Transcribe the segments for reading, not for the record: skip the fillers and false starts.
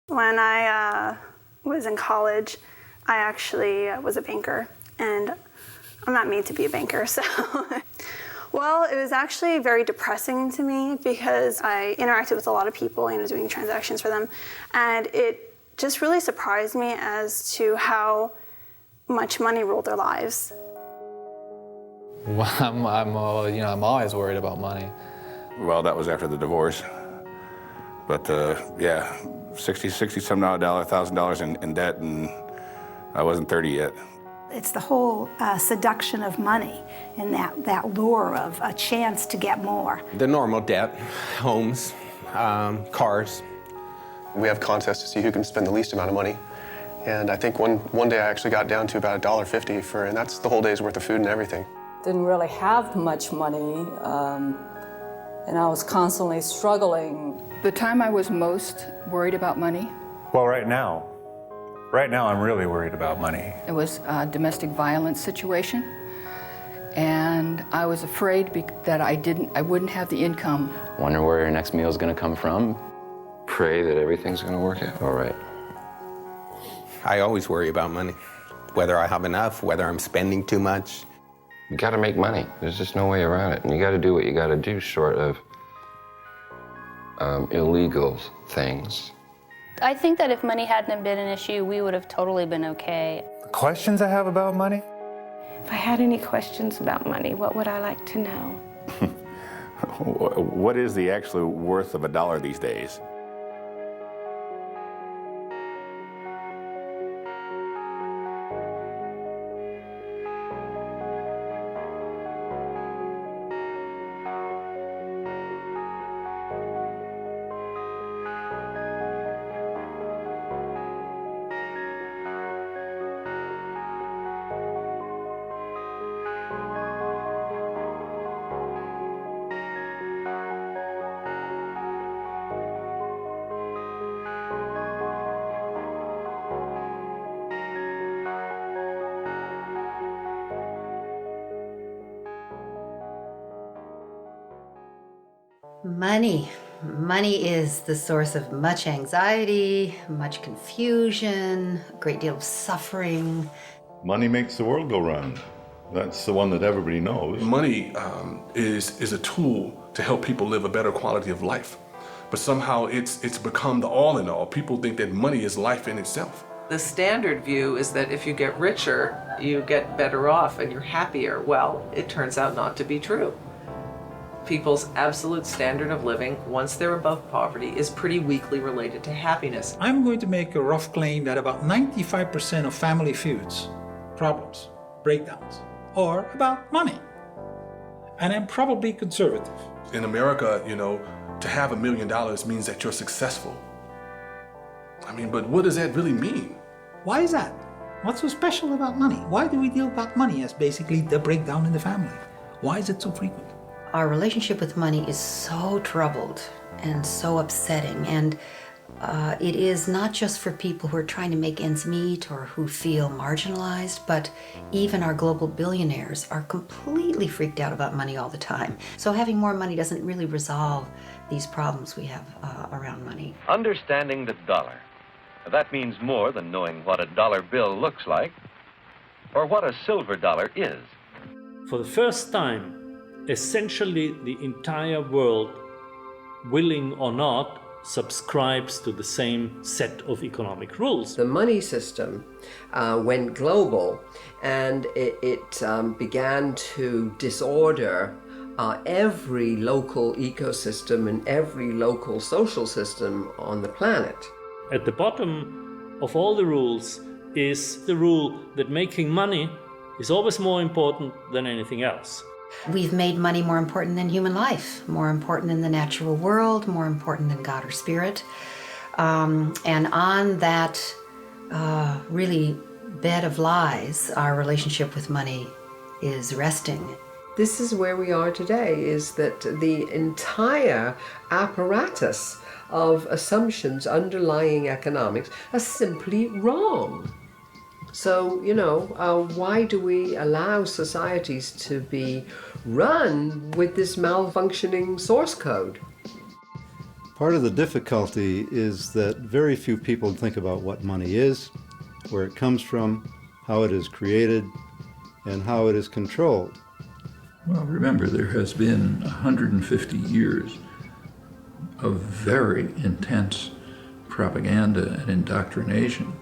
When I was in college, I actually was a banker, and I'm not made to be a banker, so. Well, it was actually very depressing to me because I interacted with a lot of people, doing transactions for them, and it just really surprised me as to how much money ruled their lives. Well, I'm always worried about money. Well, that was after the divorce. But yeah, $1,000 in debt, and I wasn't 30 yet. It's the whole seduction of money and that lure of a chance to get more. The normal debt, homes, cars. We have contests to see who can spend the least amount of money. And I think one day I actually got down to about $1.50 and that's the whole day's worth of food and everything. Didn't really have much money, and I was constantly struggling. The time I was most worried about money? Well, right now I'm really worried about money. It was a domestic violence situation, and I was afraid that I wouldn't have the income. Wonder where your next meal is going to come from. Pray that everything's going to work out all right. I always worry about money, whether I have enough, whether I'm spending too much. You got to make money. There's just no way around it. And you got to do what you got to do short of illegal things. I think that if money hadn't been an issue, we would have totally been okay. The questions I have about money? If I had any questions about money, what would I like to know? What is the actual worth of $1 these days? Money is the source of much anxiety, much confusion, a great deal of suffering. Money makes the world go round. That's the one that everybody knows. Money is a tool to help people live a better quality of life. But somehow it's become the all in all. People think that money is life in itself. The standard view is that if you get richer, you get better off and you're happier. Well, it turns out not to be true. People's absolute standard of living, once they're above poverty, is pretty weakly related to happiness. I'm going to make a rough claim that about 95% of family feuds, problems, breakdowns, are about money. And I'm probably conservative. In America, to have $1 million means that you're successful. I mean, but what does that really mean? Why is that? What's so special about money? Why do we deal about money as basically the breakdown in the family? Why is it so frequent? Our relationship with money is so troubled and so upsetting, and it is not just for people who are trying to make ends meet or who feel marginalized, but even our global billionaires are completely freaked out about money all the time. So having more money doesn't really resolve these problems we have around money. Understanding the dollar. That means more than knowing what a dollar bill looks like or what a silver dollar is. For the first time, essentially the entire world, willing or not, subscribes to the same set of economic rules. The money system went global, and it began to disorder every local ecosystem and every local social system on the planet. At the bottom of all the rules is the rule that making money is always more important than anything else. We've made money more important than human life, more important than the natural world, more important than God or spirit. And on that really bed of lies, our relationship with money is resting. This is where we are today, is that the entire apparatus of assumptions underlying economics are simply wrong. So, why do we allow societies to be run with this malfunctioning source code? Part of the difficulty is that very few people think about what money is, where it comes from, how it is created, and how it is controlled. Well, remember, there has been 150 years of very intense propaganda and indoctrination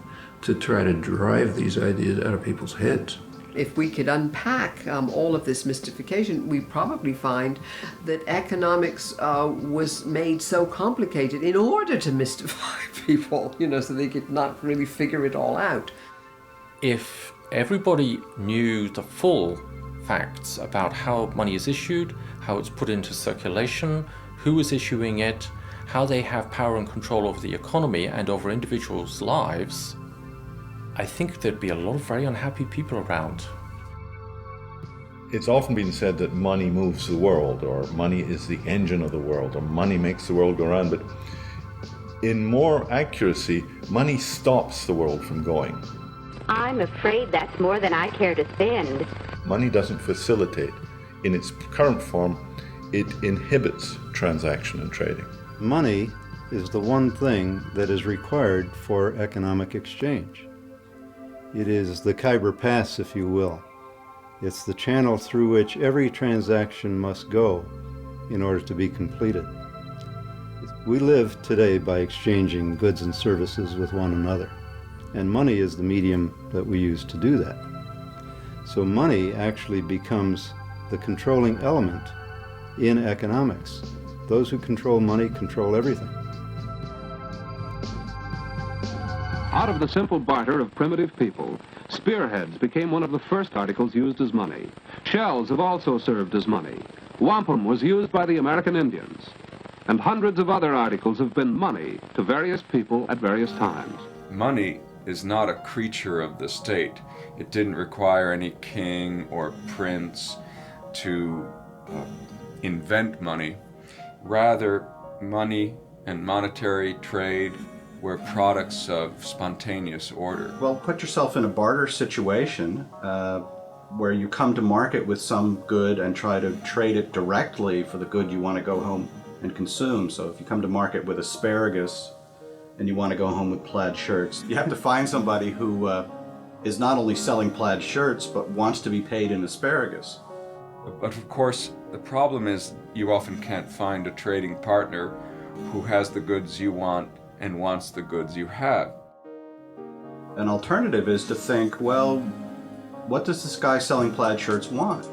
to try to drive these ideas out of people's heads. If we could unpack all of this mystification, we probably find that economics was made so complicated in order to mystify people, so they could not really figure it all out. If everybody knew the full facts about how money is issued, how it's put into circulation, who is issuing it, how they have power and control over the economy and over individuals' lives, I think there'd be a lot of very unhappy people around. It's often been said that money moves the world, or money is the engine of the world, or money makes the world go round, but in more accuracy, money stops the world from going. I'm afraid that's more than I care to spend. Money doesn't facilitate. In its current form, it inhibits transaction and trading. Money is the one thing that is required for economic exchange. It is the Khyber Pass, if you will. It's the channel through which every transaction must go in order to be completed. We live today by exchanging goods and services with one another, and money is the medium that we use to do that. So money actually becomes the controlling element in economics. Those who control money control everything. Out of the simple barter of primitive people, spearheads became one of the first articles used as money. Shells have also served as money. Wampum was used by the American Indians. And hundreds of other articles have been money to various people at various times. Money is not a creature of the state. It didn't require any king or prince to invent money. Rather, money and monetary trade were products of spontaneous order. Well, put yourself in a barter situation where you come to market with some good and try to trade it directly for the good you want to go home and consume. So if you come to market with asparagus and you want to go home with plaid shirts, you have to find somebody who is not only selling plaid shirts but wants to be paid in asparagus. But of course, the problem is you often can't find a trading partner who has the goods you want and wants the goods you have. An alternative is to think, well, what does this guy selling plaid shirts want?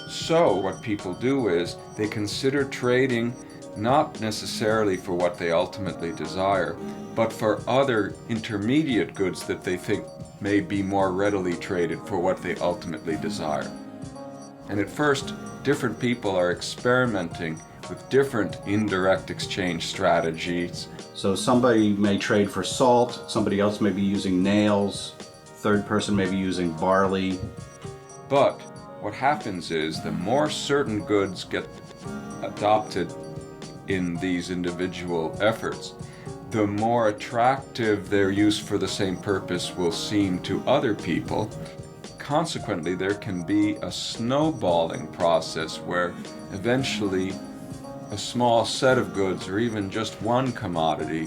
So what people do is they consider trading not necessarily for what they ultimately desire, but for other intermediate goods that they think may be more readily traded for what they ultimately desire. And at first, different people are experimenting with different indirect exchange strategies. So somebody may trade for salt, somebody else may be using nails, third person may be using barley. But what happens is the more certain goods get adopted in these individual efforts, the more attractive their use for the same purpose will seem to other people. Consequently, there can be a snowballing process where eventually a small set of goods, or even just one commodity,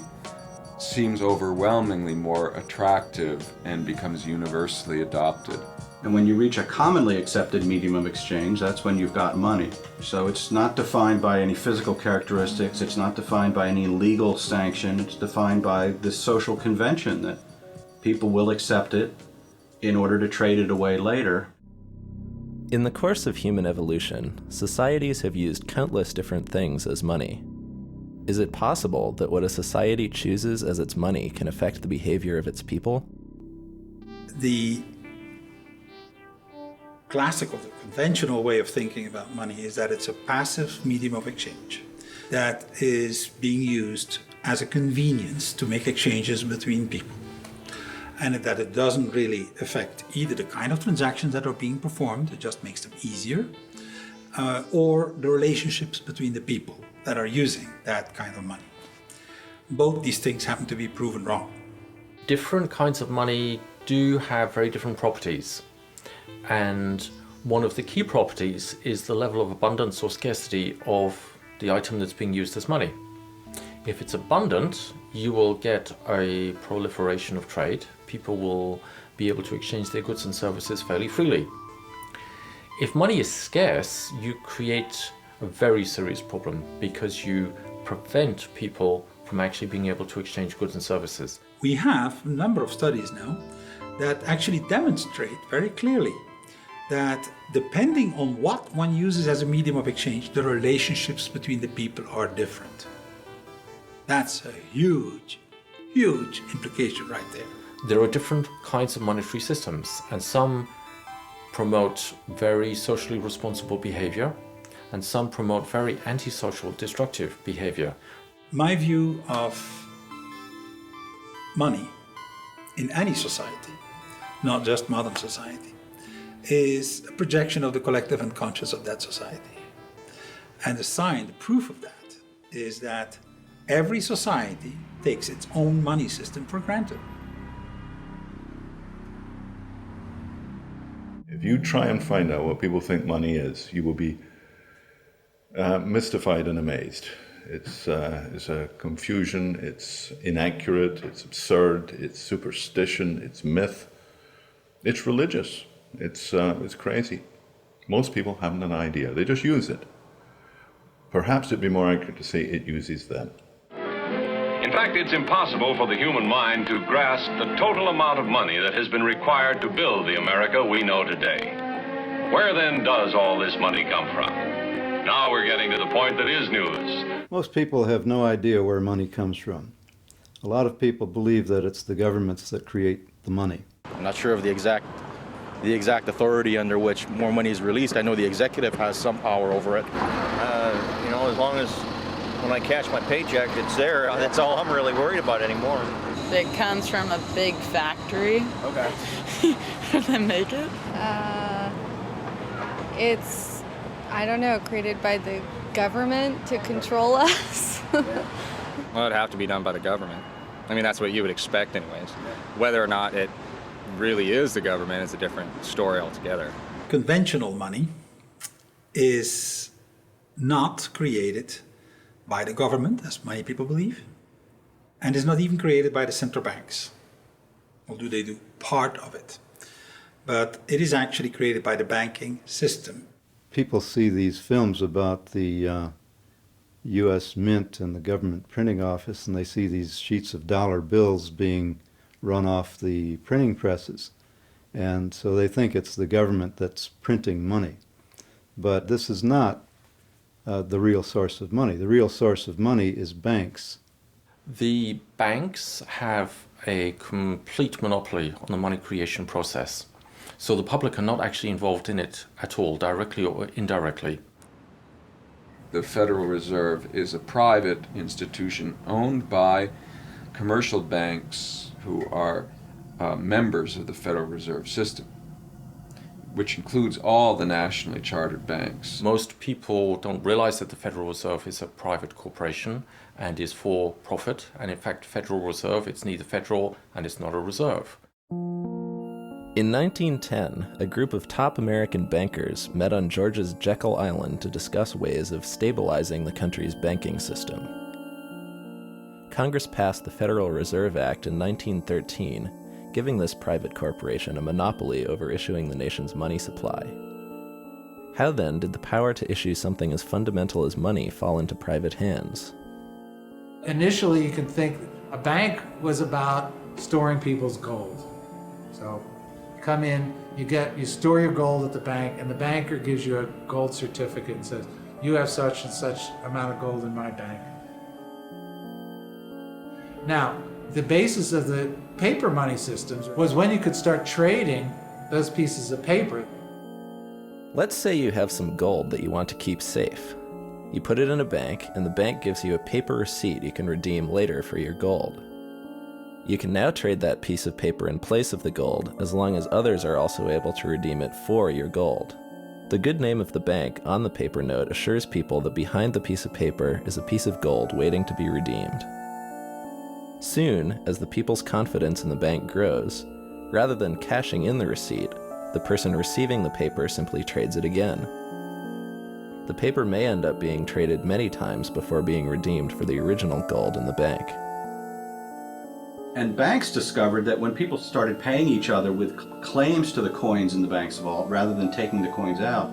seems overwhelmingly more attractive and becomes universally adopted. And when you reach a commonly accepted medium of exchange, that's when you've got money. So it's not defined by any physical characteristics, it's not defined by any legal sanction, it's defined by this social convention that people will accept it in order to trade it away later. In the course of human evolution, societies have used countless different things as money. Is it possible that what a society chooses as its money can affect the behavior of its people? The classical, the conventional way of thinking about money is that it's a passive medium of exchange that is being used as a convenience to make exchanges between people, and that it doesn't really affect either the kind of transactions that are being performed, it just makes them easier, or the relationships between the people that are using that kind of money. Both these things happen to be proven wrong. Different kinds of money do have very different properties. And one of the key properties is the level of abundance or scarcity of the item that's being used as money. If it's abundant, you will get a proliferation of trade. People will be able to exchange their goods and services fairly freely. If money is scarce, you create a very serious problem because you prevent people from actually being able to exchange goods and services. We have a number of studies now that actually demonstrate very clearly that depending on what one uses as a medium of exchange, the relationships between the people are different. That's a huge, huge implication right there. There are different kinds of monetary systems, and some promote very socially responsible behavior, and some promote very antisocial, destructive behavior. My view of money in any society, not just modern society, is a projection of the collective unconscious of that society. And the sign, the proof of that, is that every society takes its own money system for granted. If you try and find out what people think money is, you will be mystified and amazed. It's a confusion, it's inaccurate, it's absurd, it's superstition, it's myth, it's religious, it's crazy. Most people haven't an idea, they just use it. Perhaps it'd be more accurate to say it uses them. In fact, it's impossible for the human mind to grasp the total amount of money that has been required to build the America we know today. Where then does all this money come from? Now we're getting to the point that is news. Most people have no idea where money comes from. A lot of people believe that it's the governments that create the money. I'm not sure of the exact authority under which more money is released. I know the executive has some power over it. You know, as long as when I cash my paycheck, it's there. That's all I'm really worried about anymore. It comes from a big factory. Okay. They make it? It's, I don't know, created by the government to control us. Well, it'd have to be done by the government. I mean, that's what you would expect anyways. Whether or not it really is the government is a different story altogether. Conventional money is not created by the government, as many people believe, and is not even created by the central banks. Or do they do part of it? But it is actually created by the banking system. People see these films about the U.S. Mint and the government printing office, and they see these sheets of dollar bills being run off the printing presses. And so they think it's the government that's printing money. But this is not the real source of money. The real source of money is banks. The banks have a complete monopoly on the money creation process. So the public are not actually involved in it at all, directly or indirectly. The Federal Reserve is a private institution owned by commercial banks who are members of the Federal Reserve System, which includes all the nationally chartered banks. Most people don't realize that the Federal Reserve is a private corporation and is for profit. And in fact, Federal Reserve, it's neither federal and it's not a reserve. In 1910, a group of top American bankers met on Georgia's Jekyll Island to discuss ways of stabilizing the country's banking system. Congress passed the Federal Reserve Act in 1913, giving this private corporation a monopoly over issuing the nation's money supply. How then did the power to issue something as fundamental as money fall into private hands? Initially, you can think a bank was about storing people's gold. So you come in, you store your gold at the bank, and the banker gives you a gold certificate and says, you have such and such amount of gold in my bank. Now, the basis of the paper money systems was when you could start trading those pieces of paper. Let's say you have some gold that you want to keep safe. You put it in a bank, and the bank gives you a paper receipt you can redeem later for your gold. You can now trade that piece of paper in place of the gold, as long as others are also able to redeem it for your gold. The good name of the bank on the paper note assures people that behind the piece of paper is a piece of gold waiting to be redeemed. Soon, as the people's confidence in the bank grows, rather than cashing in the receipt, the person receiving the paper simply trades it again. the paper may end up being traded many times before being redeemed for the original gold in the bank. And banks discovered that when people started paying each other with claims to the coins in the bank's vault rather than taking the coins out,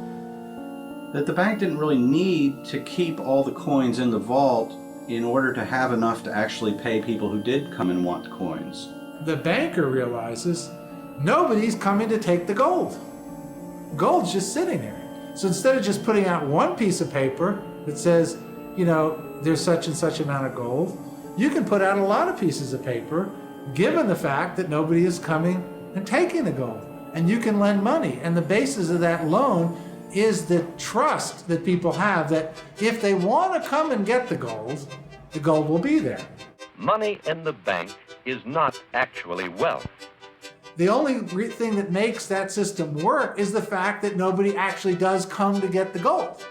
that the bank didn't really need to keep all the coins in the vault in order to have enough to actually pay people who did come and want the coins. The banker realizes nobody's coming to take the gold. Gold's just sitting there. So instead of just putting out one piece of paper that says, you know, there's such and such amount of gold, you can put out a lot of pieces of paper given the fact that nobody is coming and taking the gold. And you can lend money. And the basis of that loan is the trust that people have that if they want to come and get the gold will be there. Money in the bank is not actually wealth. The only thing that makes that system work is the fact that nobody actually does come to get the gold.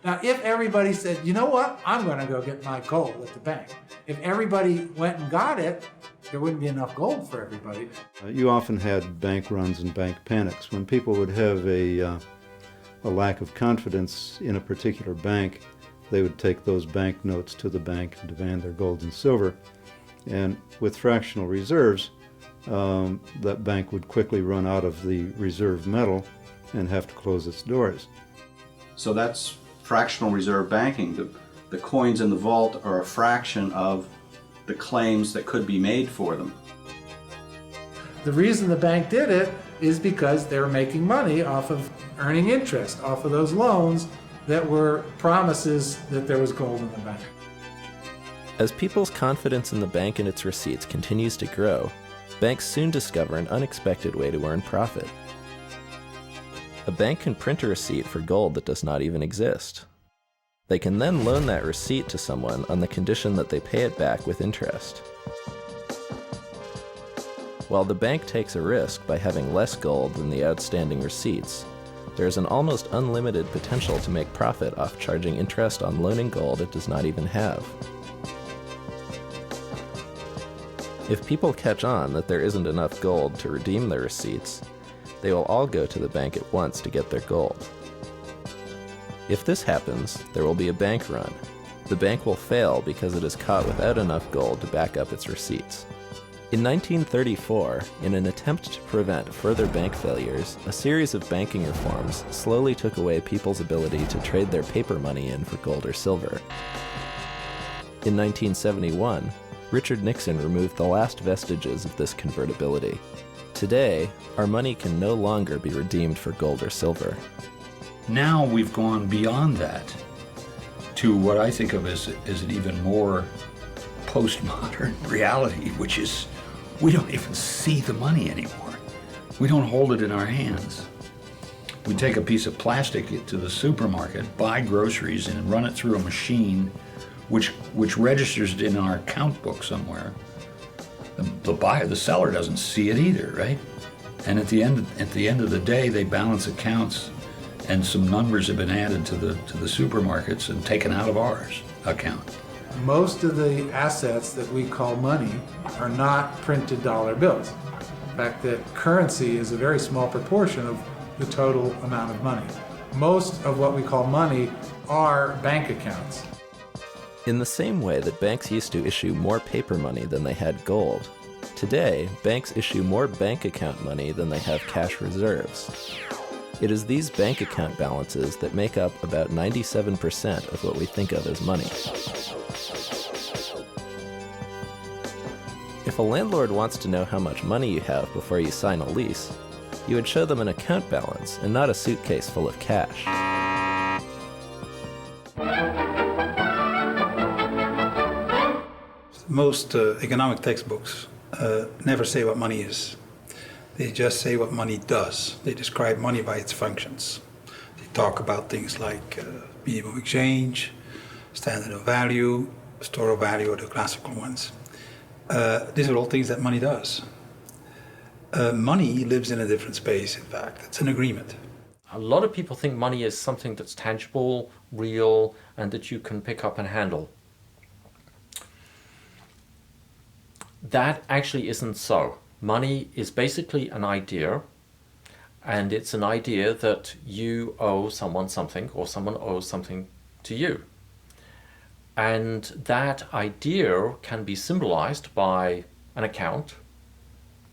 Now, if everybody said, you know what, I'm going to go get my gold at the bank. If everybody went and got it, there wouldn't be enough gold for everybody. You often had bank runs and bank panics. When people would have a lack of confidence in a particular bank, they would take those banknotes to the bank and demand their gold and silver. And with fractional reserves, that bank would quickly run out of the reserve metal and have to close its doors. So that's fractional reserve banking. The coins in the vault are a fraction of the claims that could be made for them. The reason the bank did it is because they were making money off of earning interest, off of those loans that were promises that there was gold in the bank. As people's confidence in the bank and its receipts continues to grow, banks soon discover an unexpected way to earn profit. A bank can print a receipt for gold that does not even exist. They can then loan that receipt to someone on the condition that they pay it back with interest. While the bank takes a risk by having less gold than the outstanding receipts, there is an almost unlimited potential to make profit off charging interest on loaning gold it does not even have. If people catch on that there isn't enough gold to redeem their receipts, they will all go to the bank at once to get their gold. If this happens, there will be a bank run. The bank will fail because it is caught without enough gold to back up its receipts. In 1934, in an attempt to prevent further bank failures, a series of banking reforms slowly took away people's ability to trade their paper money in for gold or silver. In 1971, Richard Nixon removed the last vestiges of this convertibility. Today, our money can no longer be redeemed for gold or silver. Now we've gone beyond that to what I think of as an even more postmodern reality, which is we don't even see the money anymore. We don't hold it in our hands. We take a piece of plastic to the supermarket, buy groceries, and run it through a machine which registers it in our account book somewhere. The seller doesn't see it either, right? And at the end of the day, they balance accounts, and some numbers have been added to the supermarkets and taken out of ours account. Most of the assets that we call money are not printed dollar bills. In fact, that currency is a very small proportion of the total amount of money. Most of what we call money are bank accounts. In the same way that banks used to issue more paper money than they had gold, today banks issue more bank account money than they have cash reserves. It is these bank account balances that make up about 97% of what we think of as money. If a landlord wants to know how much money you have before you sign a lease, you would show them an account balance and not a suitcase full of cash. Most economic textbooks never say what money is. They just say what money does. They describe money by its functions. They talk about things like medium of exchange, standard of value, store of value, or the classical ones. These are all things that money does. Money lives in a different space, in fact. It's an agreement. A lot of people think money is something that's tangible, real, and that you can pick up and handle. That actually isn't so. Money is basically an idea, And it's an idea that you owe someone something or someone owes something to you. And that idea can be symbolized by an account,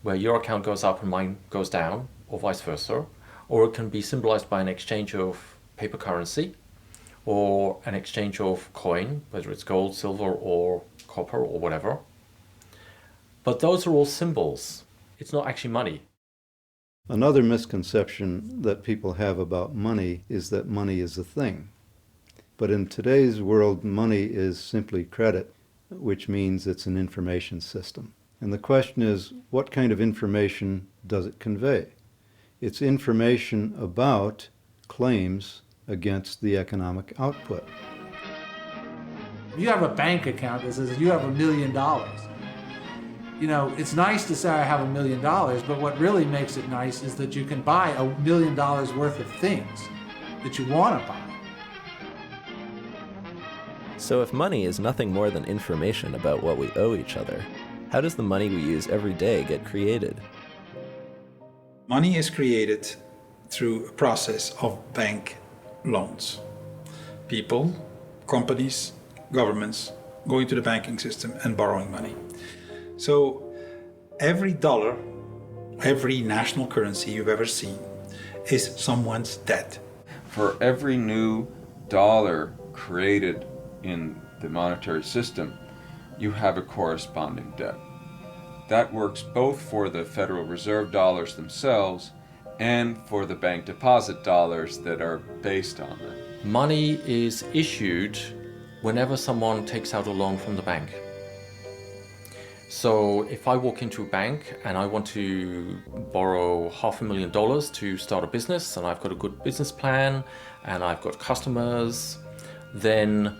where your account goes up and mine goes down, or vice versa. Or it can be symbolized by an exchange of paper currency, or an exchange of coin, whether it's gold, silver, or copper, or whatever. But those are all symbols. It's not actually money. Another misconception that people have about money is that money is a thing. But in today's world, money is simply credit, which means it's an information system. And the question is, what kind of information does it convey? It's information about claims against the economic output. If you have a bank account that says you have $1 million, you know, it's nice to say I have $1 million, but what really makes it nice is that you can buy $1 million worth of things that you want to buy. So if money is nothing more than information about what we owe each other, how does the money we use every day get created? Money is created through a process of bank loans. People, companies, governments going to the banking system and borrowing money. So every dollar, every national currency you've ever seen is someone's debt. For every new dollar created in the monetary system, you have a corresponding debt. That works both for the Federal Reserve dollars themselves and for the bank deposit dollars that are based on them. Money is issued whenever someone takes out a loan from the bank. So if I walk into a bank and I want to borrow $500,000 to start a business, and I've got a good business plan and I've got customers, then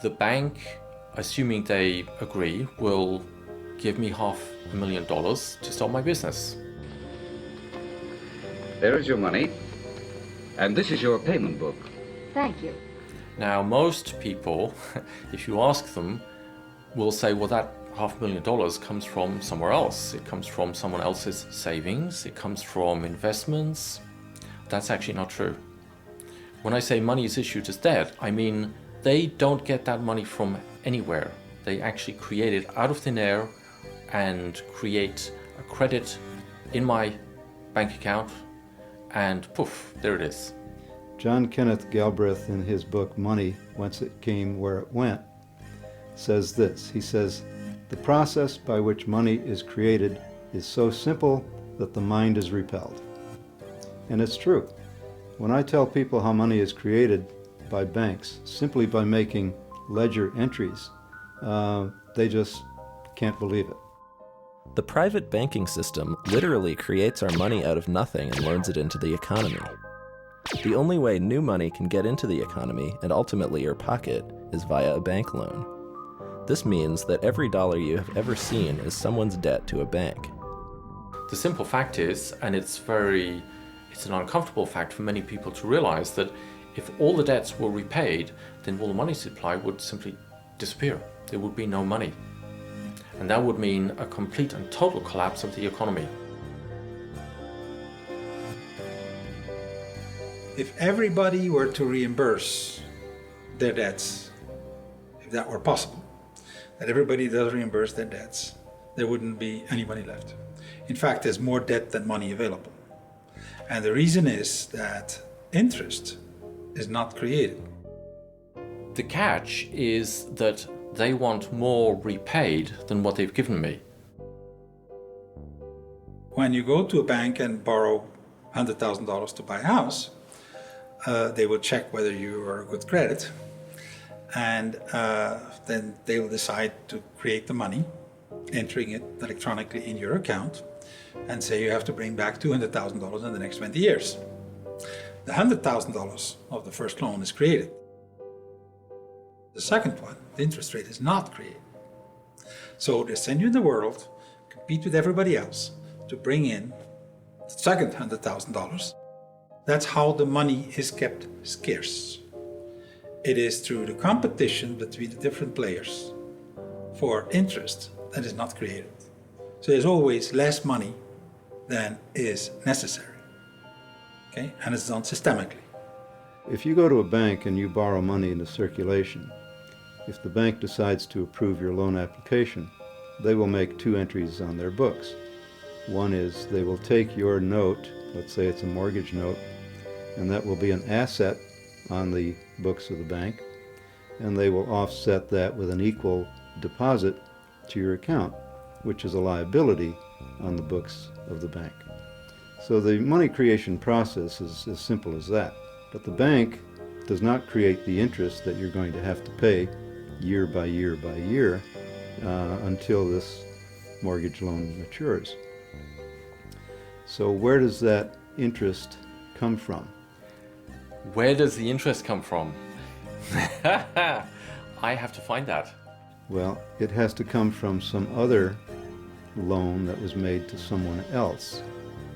the bank, assuming they agree, will give me $500,000 to start my business. There is your money, and this is your payment book. Thank you. Now, most people, if you ask them, will say, well, that $500,000 comes from somewhere else. It comes from someone else's savings. It comes from investments. That's actually not true. When I say money is issued as debt, I mean they don't get that money from anywhere. They actually create it out of thin air and create a credit in my bank account, and poof, there it is. John Kenneth Galbraith, in his book Money, Whence It Came, Where It Went, says this. He says, "The process by which money is created is so simple that the mind is repelled." And it's true. When I tell people how money is created by banks simply by making ledger entries, they just can't believe it. The private banking system literally creates our money out of nothing and loans it into the economy. The only way new money can get into the economy and ultimately your pocket is via a bank loan. This means that every dollar you have ever seen is someone's debt to a bank. The simple fact is, and it's an uncomfortable fact for many people to realize, that if all the debts were repaid, then all the money supply would simply disappear. There would be no money. And that would mean a complete and total collapse of the economy. If everybody were to reimburse their debts, if that were possible, that everybody does reimburse their debts, there wouldn't be any money left. In fact, there's more debt than money available. And the reason is that interest is not created. The catch is that they want more repaid than what they've given me. When you go to a bank and borrow $100,000 to buy a house, they will check whether you are a good credit, and then they will decide to create the money, entering it electronically in your account, and say you have to bring back $200,000 in the next 20 years. The $100,000 of the first loan is created. The second one, the interest rate, is not created. So they send you in the world, compete with everybody else to bring in the second $100,000. That's how the money is kept scarce. It is through the competition between the different players for interest that is not created. So there's always less money than is necessary. okay? And it's done systemically. If you go to a bank and you borrow money into circulation, if the bank decides to approve your loan application, they will make 2 entries on their books. One is they will take your note, let's say it's a mortgage note, and that will be an asset on the books of the bank, and they will offset that with an equal deposit to your account, which is a liability on the books of the bank. So the money creation process is as simple as that. But the bank does not create the interest that you're going to have to pay year by year by year until this mortgage loan matures. So where does that interest come from? Where does the interest come from? I have to find that. Well, it has to come from some other loan that was made to someone else.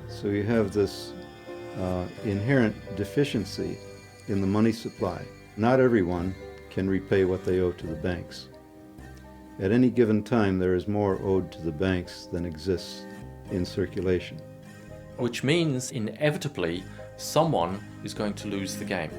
So you have this inherent deficiency in the money supply. Not everyone can repay what they owe to the banks. At any given time, there is more owed to the banks than exists in circulation. Which means, inevitably, someone is going to lose the game.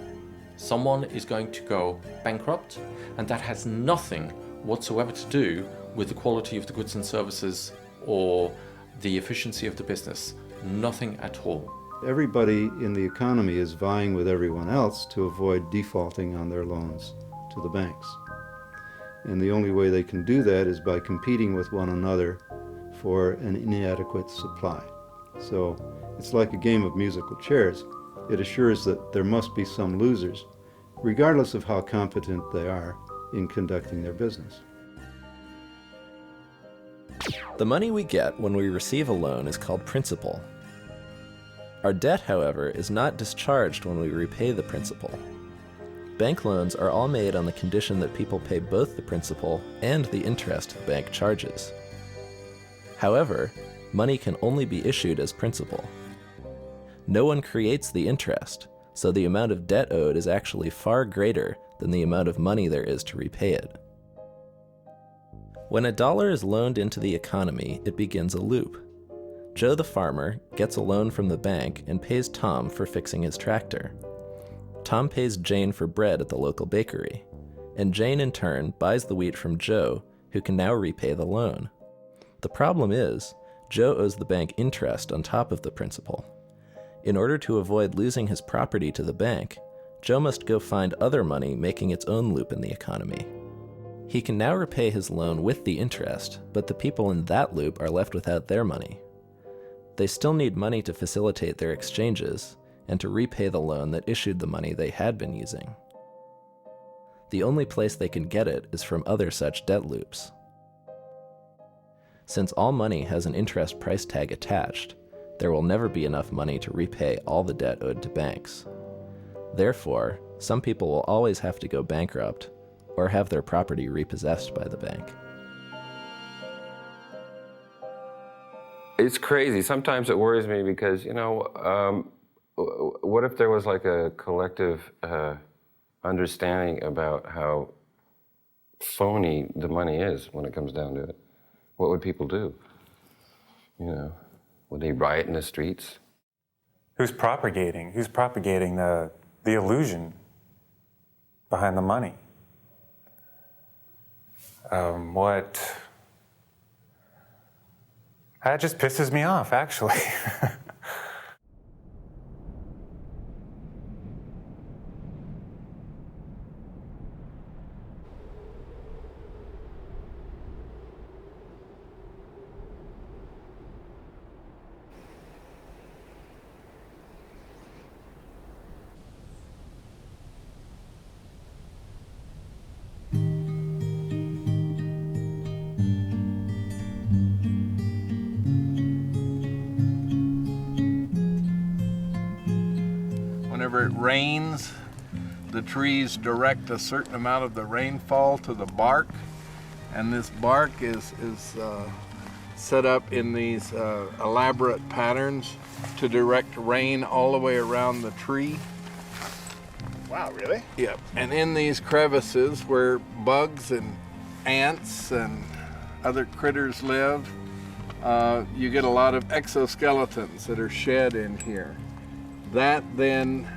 Someone is going to go bankrupt, and that has nothing whatsoever to do with the quality of the goods and services or the efficiency of the business. Nothing at all. Everybody in the economy is vying with everyone else to avoid defaulting on their loans to the banks. And the only way they can do that is by competing with one another for an inadequate supply. So it's like a game of musical chairs. It assures that there must be some losers, regardless of how competent they are in conducting their business. The money we get when we receive a loan is called principal. Our debt, however, is not discharged when we repay the principal. Bank loans are all made on the condition that people pay both the principal and the interest the bank charges. However, money can only be issued as principal. No one creates the interest, so the amount of debt owed is actually far greater than the amount of money there is to repay it. When $1 is loaned into the economy, it begins a loop. Joe the farmer gets a loan from the bank and pays Tom for fixing his tractor. Tom pays Jane for bread at the local bakery, and Jane in turn buys the wheat from Joe, who can now repay the loan. The problem is, Joe owes the bank interest on top of the principal. In order to avoid losing his property to the bank, Joe must go find other money making its own loop in the economy. He can now repay his loan with the interest, but the people in that loop are left without their money. They still need money to facilitate their exchanges and to repay the loan that issued the money they had been using. The only place they can get it is from other such debt loops. Since all money has an interest price tag attached, there will never be enough money to repay all the debt owed to banks. Therefore, some people will always have to go bankrupt or have their property repossessed by the bank. It's crazy. Sometimes it worries me because, what if there was like a collective understanding about how phony the money is when it comes down to it? What would people do? Would they riot in the streets? Who's propagating the illusion behind the money? That just pisses me off, actually. Whenever it rains, the trees direct a certain amount of the rainfall to the bark, and this bark is set up in these elaborate patterns to direct rain all the way around the tree. Wow, really? Yep. And in these crevices where bugs and ants and other critters live, you get a lot of exoskeletons that are shed in here. That then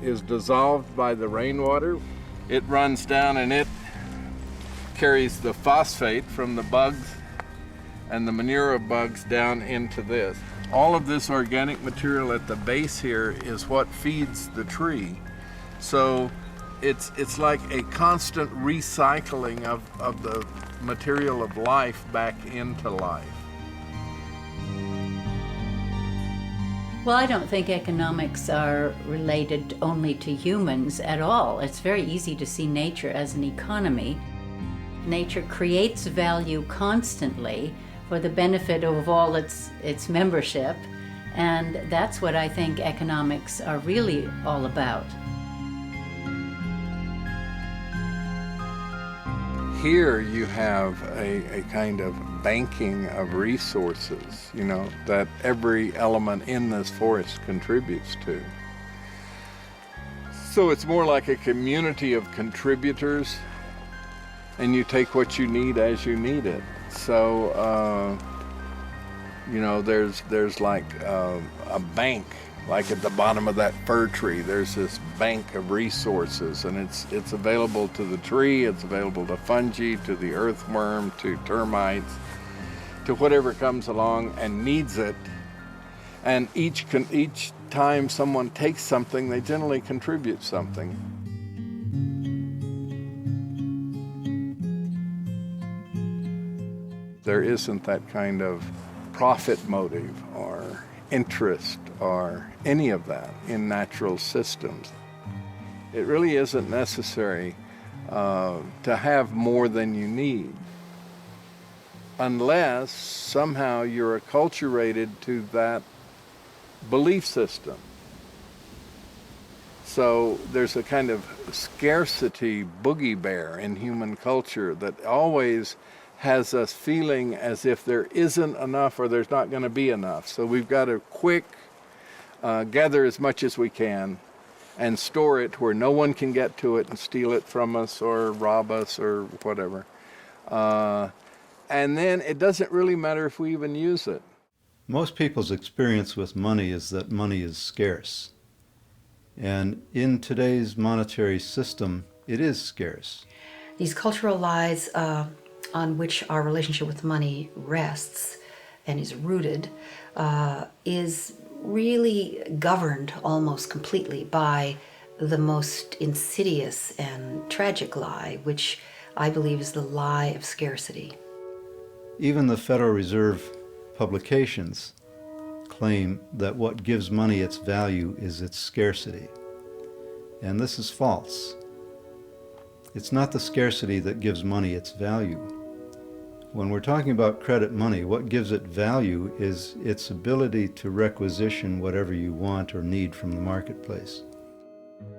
is dissolved by the rainwater. It runs down and it carries the phosphate from the bugs and the manure of bugs down into this. All of this organic material at the base here is what feeds the tree. So it's like a constant recycling of the material of life back into life. Well, I don't think economics are related only to humans at all. It's very easy to see nature as an economy. Nature creates value constantly for the benefit of all its membership, and that's what I think economics are really all about. Here you have a kind of banking of resources, you know, that every element in this forest contributes to. So it's more like a community of contributors, and you take what you need as you need it. So, you know, there's like a bank, like at the bottom of that fir tree, there's this bank of resources, and it's available to the tree, it's available to fungi, to the earthworm, to termites, to whatever comes along and needs it. And each time someone takes something, they generally contribute something. There isn't that kind of profit motive or interest or any of that in natural systems. It really isn't necessary to have more than you need, unless somehow you're acculturated to that belief system. So there's a kind of scarcity boogie bear in human culture that always has us feeling as if there isn't enough or there's not going to be enough. So we've got to quick gather as much as we can and store it where no one can get to it and steal it from us or rob us or whatever. And then it doesn't really matter if we even use it. Most people's experience with money is that money is scarce. And in today's monetary system, it is scarce. These cultural lies on which our relationship with money rests and is rooted is really governed almost completely by the most insidious and tragic lie, which I believe is the lie of scarcity. Even the Federal Reserve publications claim that what gives money its value is its scarcity. And this is false. It's not the scarcity that gives money its value. When we're talking about credit money, what gives it value is its ability to requisition whatever you want or need from the marketplace.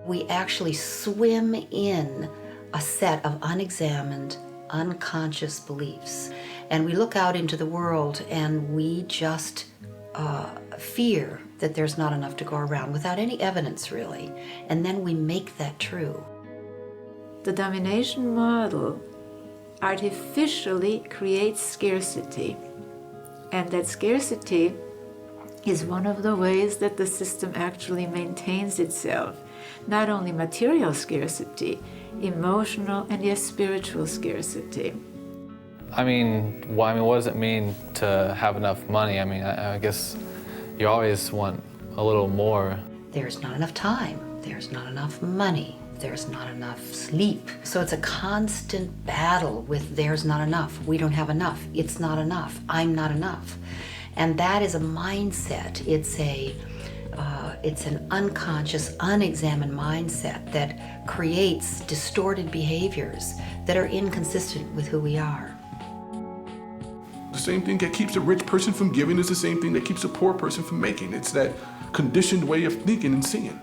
We actually swim in a set of unexamined, unconscious beliefs. And we look out into the world and we just fear that there's not enough to go around without any evidence, really. And then we make that true. The domination model artificially creates scarcity. And that scarcity is one of the ways that the system actually maintains itself. Not only material scarcity, emotional and yes, spiritual scarcity. I mean, what does it mean to have enough money? I mean, I guess you always want a little more. There's not enough time. There's not enough money. There's not enough sleep. So it's a constant battle with there's not enough. We don't have enough. It's not enough. I'm not enough. And that is a mindset. It's an unconscious, unexamined mindset that creates distorted behaviors that are inconsistent with who we are. The same thing that keeps a rich person from giving is the same thing that keeps a poor person from making. It's that conditioned way of thinking and seeing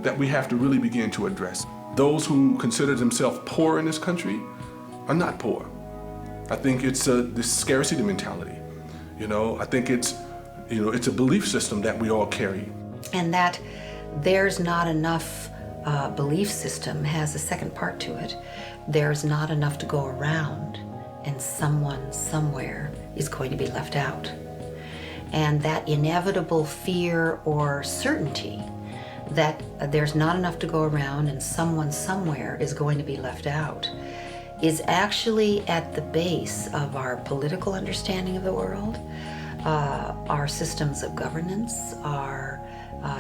that we have to really begin to address. Those who consider themselves poor in this country are not poor. I think it's this scarcity mentality. You know, I think it's a belief system that we all carry. And that there's not enough belief system has a second part to it. There's not enough to go around, and someone somewhere is going to be left out. And that inevitable fear or certainty that there's not enough to go around and someone somewhere is going to be left out is actually at the base of our political understanding of the world, our systems of governance, our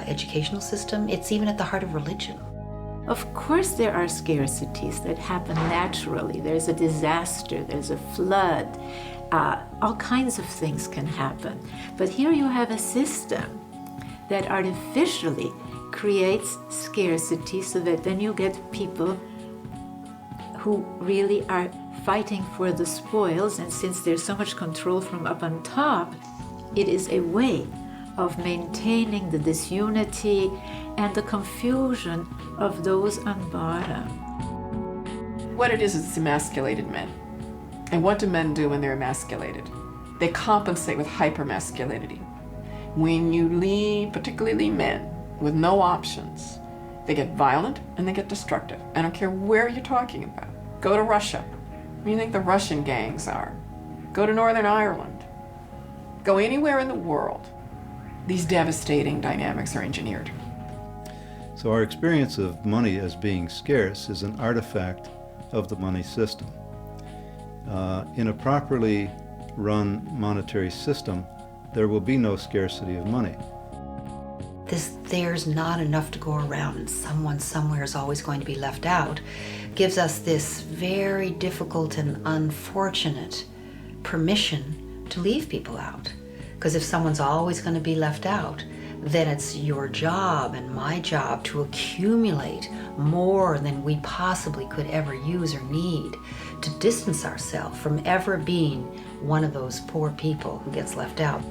educational system. It's even at the heart of religion. Of course there are scarcities that happen naturally. There's a disaster, there's a flood, all kinds of things can happen. But here you have a system that artificially creates scarcity so that then you get people who really are fighting for the spoils, and since there's so much control from up on top, it is a way of maintaining the disunity and the confusion of those on bottom. What it is it's emasculated men. And what do men do when they're emasculated? They compensate with hypermasculinity. When you leave, particularly men, with no options, they get violent and they get destructive. I don't care where you're talking about. Go to Russia. Where do you think the Russian gangs are? Go to Northern Ireland. Go anywhere in the world. These devastating dynamics are engineered. So our experience of money as being scarce is an artifact of the money system. In a properly run monetary system, there will be no scarcity of money. There's not enough to go around and someone somewhere is always going to be left out gives us this very difficult and unfortunate permission to leave people out. Because if someone's always going to be left out, then it's your job and my job to accumulate more than we possibly could ever use or need to distance ourselves from ever being one of those poor people who gets left out.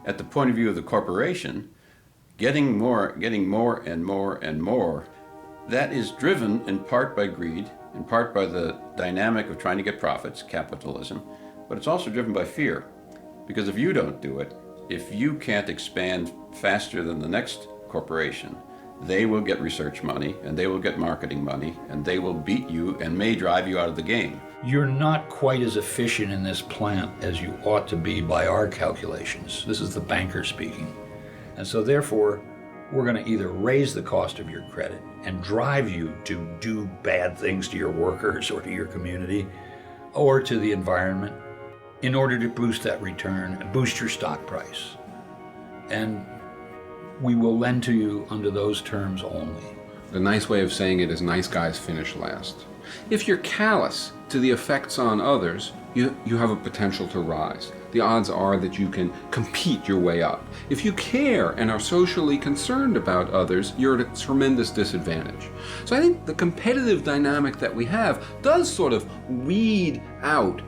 At the point of view of the corporation, getting more and more and more, that is driven in part by greed, in part by the dynamic of trying to get profits, capitalism, but it's also driven by fear. Because if you don't do it, if you can't expand faster than the next corporation, they will get research money and they will get marketing money and they will beat you and may drive you out of the game. You're not quite as efficient in this plant as you ought to be by our calculations. This is the banker speaking. And so therefore, we're going to either raise the cost of your credit and drive you to do bad things to your workers or to your community or to the environment in order to boost that return and boost your stock price. And we will lend to you under those terms only. The nice way of saying it is nice guys finish last. If you're callous to the effects on others, you have a potential to rise. The odds are that you can compete your way up. If you care and are socially concerned about others, you're at a tremendous disadvantage. So I think the competitive dynamic that we have does sort of weed out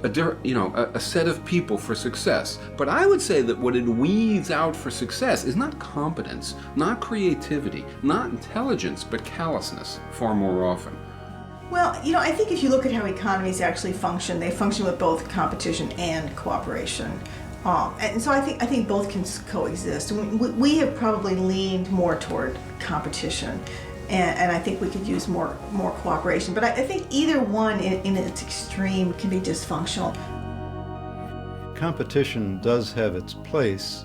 a set of people for success. But I would say that what it weeds out for success is not competence, not creativity, not intelligence, but callousness far more often. Well, I think if you look at how economies actually function, they function with both competition and cooperation. And so I think both can coexist. We have probably leaned more toward competition, and I think we could use more cooperation. But I think either one in its extreme can be dysfunctional. Competition does have its place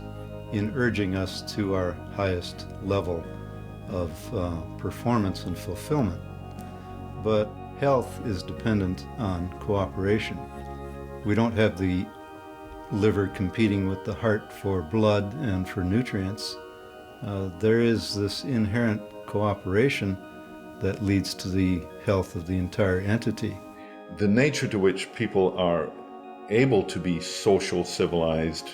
in urging us to our highest level of performance and fulfillment. But health is dependent on cooperation. We don't have the liver competing with the heart for blood and for nutrients. There is this inherent cooperation that leads to the health of the entire entity. The nature to which people are able to be social, civilized,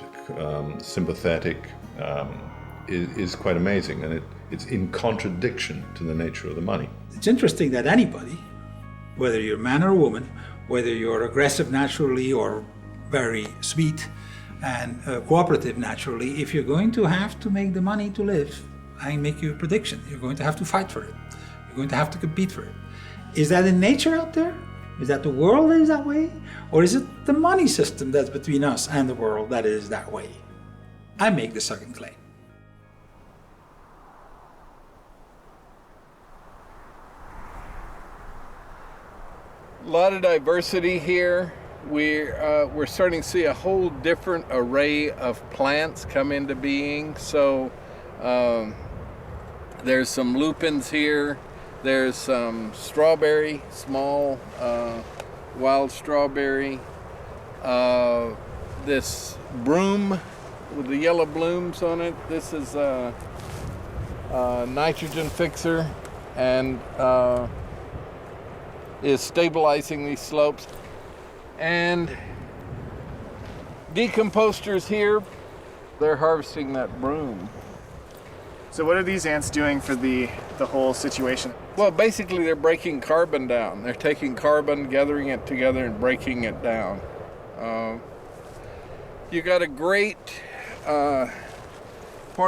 sympathetic, is quite amazing, and it's in contradiction to the nature of the money. It's interesting that anybody, whether you're a man or a woman, whether you're aggressive naturally or very sweet and cooperative naturally, if you're going to have to make the money to live, I make you a prediction. You're going to have to fight for it. You're going to have to compete for it. Is that in nature out there? Is that the world is that way? Or is it the money system that's between us and the world that is that way? I make the second claim. A lot of diversity here. We're starting to see a whole different array of plants come into being. So there's some lupins here. There's some strawberry, small wild strawberry. This broom with the yellow blooms on it. This is a nitrogen fixer and is stabilizing these slopes. And decomposters here, they're harvesting that broom. So what are these ants doing for the whole situation? Well, basically they're breaking carbon down. They're taking carbon, gathering it together and breaking it down. You got a great part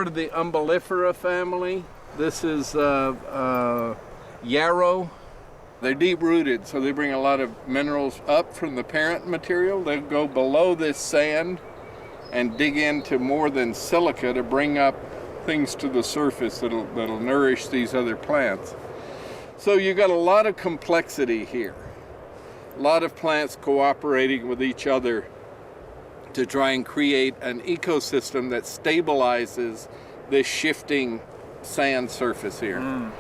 of the Umbellifera family. This is yarrow. They're deep-rooted, so they bring a lot of minerals up from the parent material. They go below this sand and dig into more than silica to bring up things to the surface that'll nourish these other plants. So you got a lot of complexity here. A lot of plants cooperating with each other to try and create an ecosystem that stabilizes this shifting sand surface here.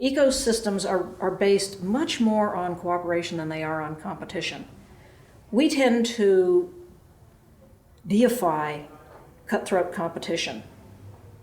Ecosystems are based much more on cooperation than they are on competition. We tend to deify cutthroat competition.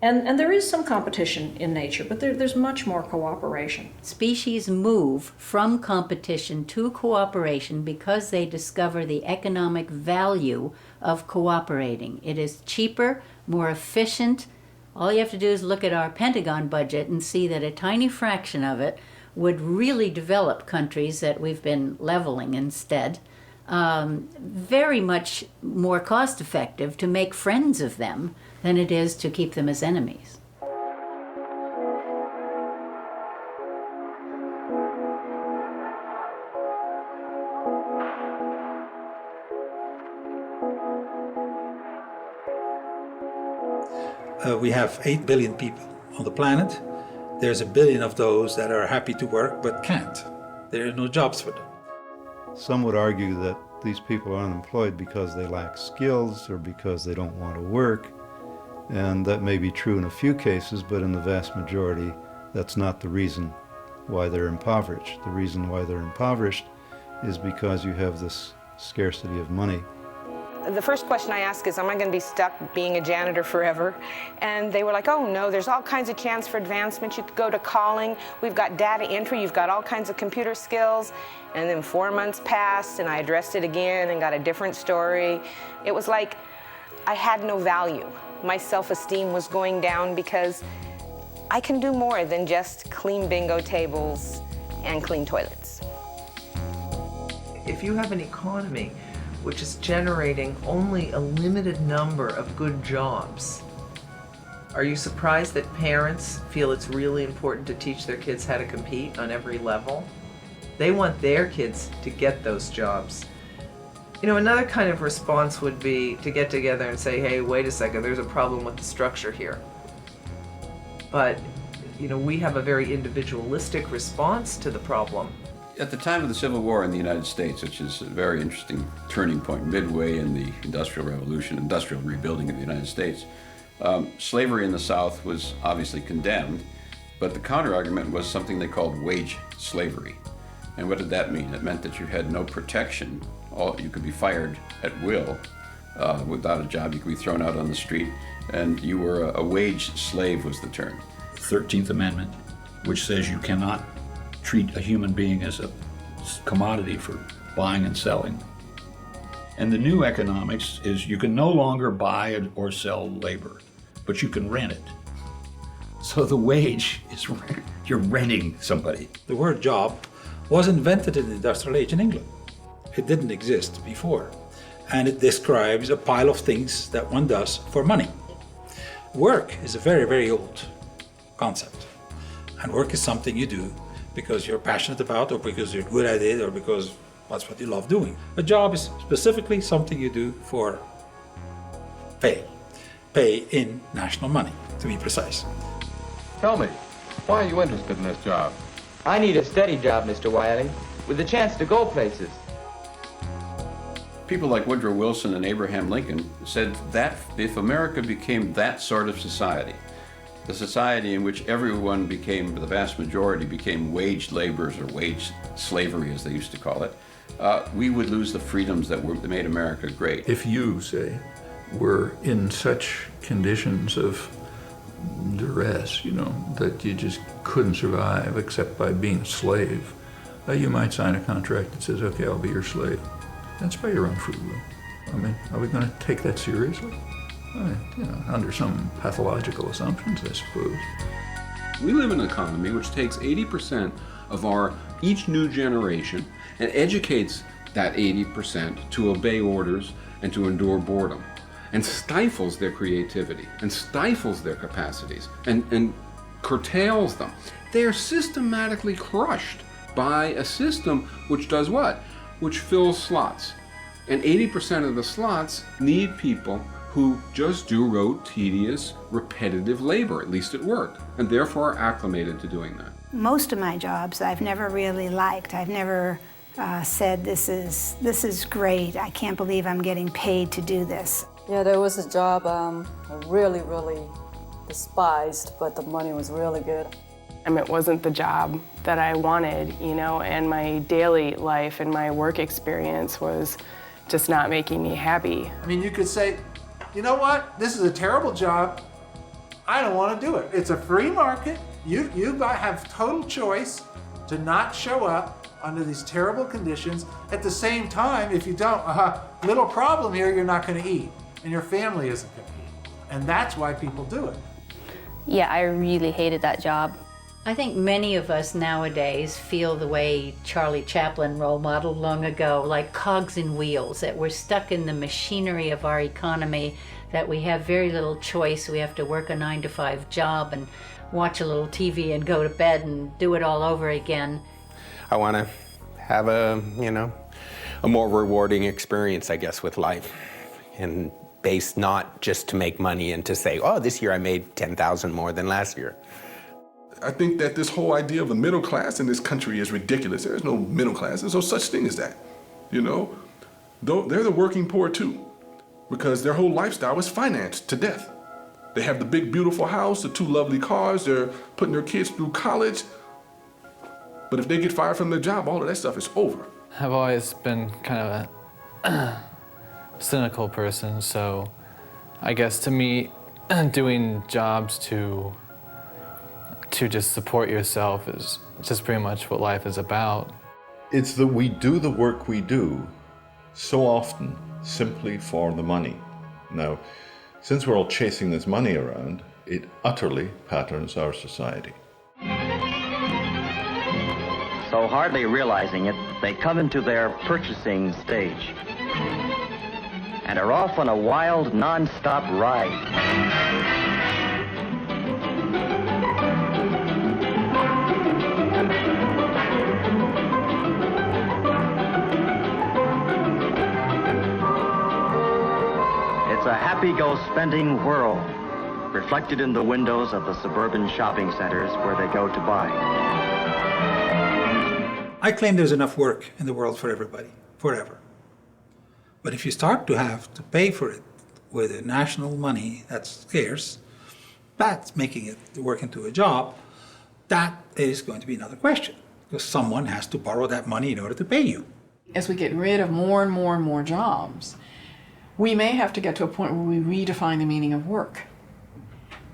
And there is some competition in nature, but there's much more cooperation. Species move from competition to cooperation because they discover the economic value of cooperating. It is cheaper, more efficient. All you have to do is look at our Pentagon budget and see that a tiny fraction of it would really develop countries that we've been leveling instead. Very much more cost effective to make friends of them than it is to keep them as enemies. We have 8 billion people on the planet. There's 1 billion of those that are happy to work but can't. There are no jobs for them. Some would argue that these people are unemployed because they lack skills or because they don't want to work. And that may be true in a few cases, but in the vast majority, that's not the reason why they're impoverished. The reason why they're impoverished is because you have this scarcity of money. The first question I asked is, am I going to be stuck being a janitor forever? And they were like, oh no, there's all kinds of chance for advancement. You could go to calling. We've got data entry. You've got all kinds of computer skills. And then 4 months passed and I addressed it again and got a different story. It was like I had no value. My self-esteem was going down because I can do more than just clean bingo tables and clean toilets. If you have an economy which is generating only a limited number of good jobs, are you surprised that parents feel it's really important to teach their kids how to compete on every level? They want their kids to get those jobs. You know, another kind of response would be to get together and say, hey, wait a second, there's a problem with the structure here. But, you know, we have a very individualistic response to the problem. At the time of the Civil War in the United States, which is a very interesting turning point, midway in the Industrial Revolution, industrial rebuilding of the United States, slavery in the South was obviously condemned, but the counter-argument was something they called wage slavery. And what did that mean? It meant that you had no protection. You could be fired at will without a job. You could be thrown out on the street, and you were a wage slave was the term. 13th Amendment, which says you cannot treat a human being as a commodity for buying and selling. And the new economics is you can no longer buy or sell labor, but you can rent it. So the wage is you're renting somebody. The word job was invented in the industrial age in England. It didn't exist before. And it describes a pile of things that one does for money. Work is a very, very old concept. And work is something you do because you're passionate about, or because you're good at it, or because that's what you love doing. A job is specifically something you do for pay. Pay in national money, to be precise. Tell me, why are you interested in this job? I need a steady job, Mr. Wiley, with a chance to go places. People like Woodrow Wilson and Abraham Lincoln said that if America became that sort of society, the society in which everyone became, the vast majority became wage laborers or wage slavery, as they used to call it, we would lose the freedoms that made America great. If you, say, were in such conditions of duress, that you just couldn't survive except by being a slave, you might sign a contract that says, okay, I'll be your slave. That's by your own free will. I mean, are we going to take that seriously? I mean, under some pathological assumptions, I suppose. We live in an economy which takes 80% of each new generation and educates that 80% to obey orders and to endure boredom, and stifles their creativity and stifles their capacities and curtails them. They are systematically crushed by a system which does what? Which fills slots. And 80% of the slots need people who just do rote, tedious, repetitive labor, at least at work, and therefore are acclimated to doing that. Most of my jobs I've never really liked. I've never said, this is great, I can't believe I'm getting paid to do this. Yeah, there was a job I really, really despised, but the money was really good. It wasn't the job that I wanted, and my daily life and my work experience was just not making me happy. I mean, you could say, you know what? This is a terrible job. I don't want to do it. It's a free market. You have total choice to not show up under these terrible conditions. At the same time, if you don't, little problem here, you're not going to eat, and your family isn't going to eat. And that's why people do it. Yeah, I really hated that job. I think many of us nowadays feel the way Charlie Chaplin role modeled long ago, like cogs in wheels, that we're stuck in the machinery of our economy, that we have very little choice. We have to work a 9-to-5 job and watch a little TV and go to bed and do it all over again. I want to have a more rewarding experience, I guess, with life, and based not just to make money and to say, oh, this year I made 10,000 more than last year. I think that this whole idea of the middle class in this country is ridiculous. There is no middle class. There's no such thing as that. They're the working poor too, because their whole lifestyle is financed to death. They have the big, beautiful house, the 2 lovely cars, they're putting their kids through college. But if they get fired from their job, all of that stuff is over. I've always been kind of a cynical person, so I guess to me, doing jobs to just support yourself is just pretty much what life is about. It's that we do the work we do so often simply for the money. Now, since we're all chasing this money around, it utterly patterns our society. So hardly realizing it, they come into their purchasing stage and are off on a wild, non-stop ride. It's a happy-go-spending whirl, reflected in the windows of the suburban shopping centers where they go to buy. I claim there's enough work in the world for everybody, forever. But if you start to have to pay for it with a national money that's scarce, that's making it work into a job, that is going to be another question, because someone has to borrow that money in order to pay you. As we get rid of more and more and more jobs, we may have to get to a point where we redefine the meaning of work.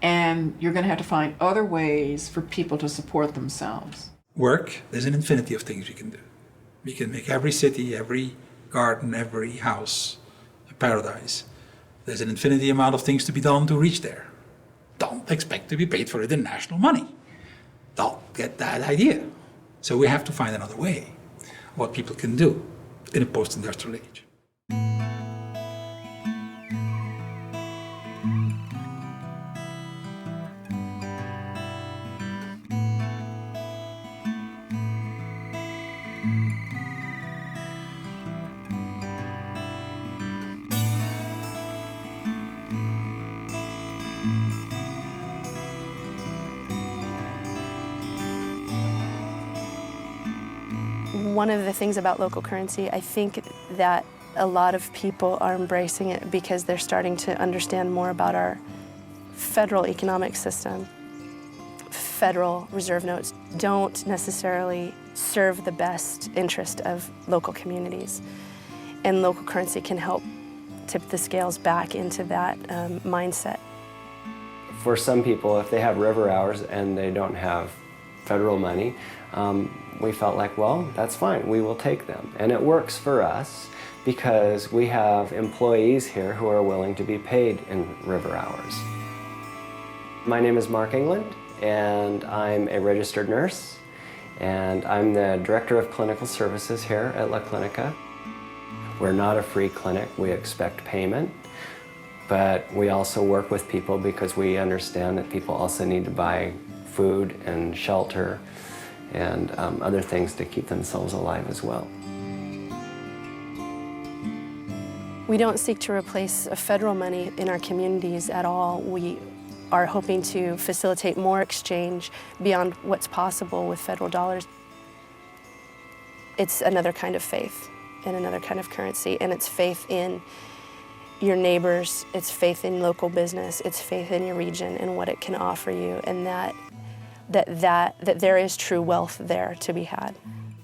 And you're going to have to find other ways for people to support themselves. Work, there's an infinity of things we can do. We can make every city, every garden, every house a paradise. There's an infinity amount of things to be done to reach there. Don't expect to be paid for it in national money. Don't get that idea. So we have to find another way, what people can do in a post-industrial age. One of the things about local currency, I think that a lot of people are embracing it because they're starting to understand more about our federal economic system. Federal reserve notes don't necessarily serve the best interest of local communities, and local currency can help tip the scales back into that mindset. For some people, if they have river hours and they don't have federal money, we felt like, well, that's fine, we will take them. And it works for us because we have employees here who are willing to be paid in river hours. My name is Mark England, and I'm a registered nurse, and I'm the Director of Clinical Services here at La Clinica. We're not a free clinic, we expect payment, but we also work with people because we understand that people also need to buy food and shelter and other things to keep themselves alive as well. We don't seek to replace federal money in our communities at all. We are hoping to facilitate more exchange beyond what's possible with federal dollars. It's another kind of faith and another kind of currency, and it's faith in your neighbors, it's faith in local business, it's faith in your region and what it can offer you, and that there is true wealth there to be had.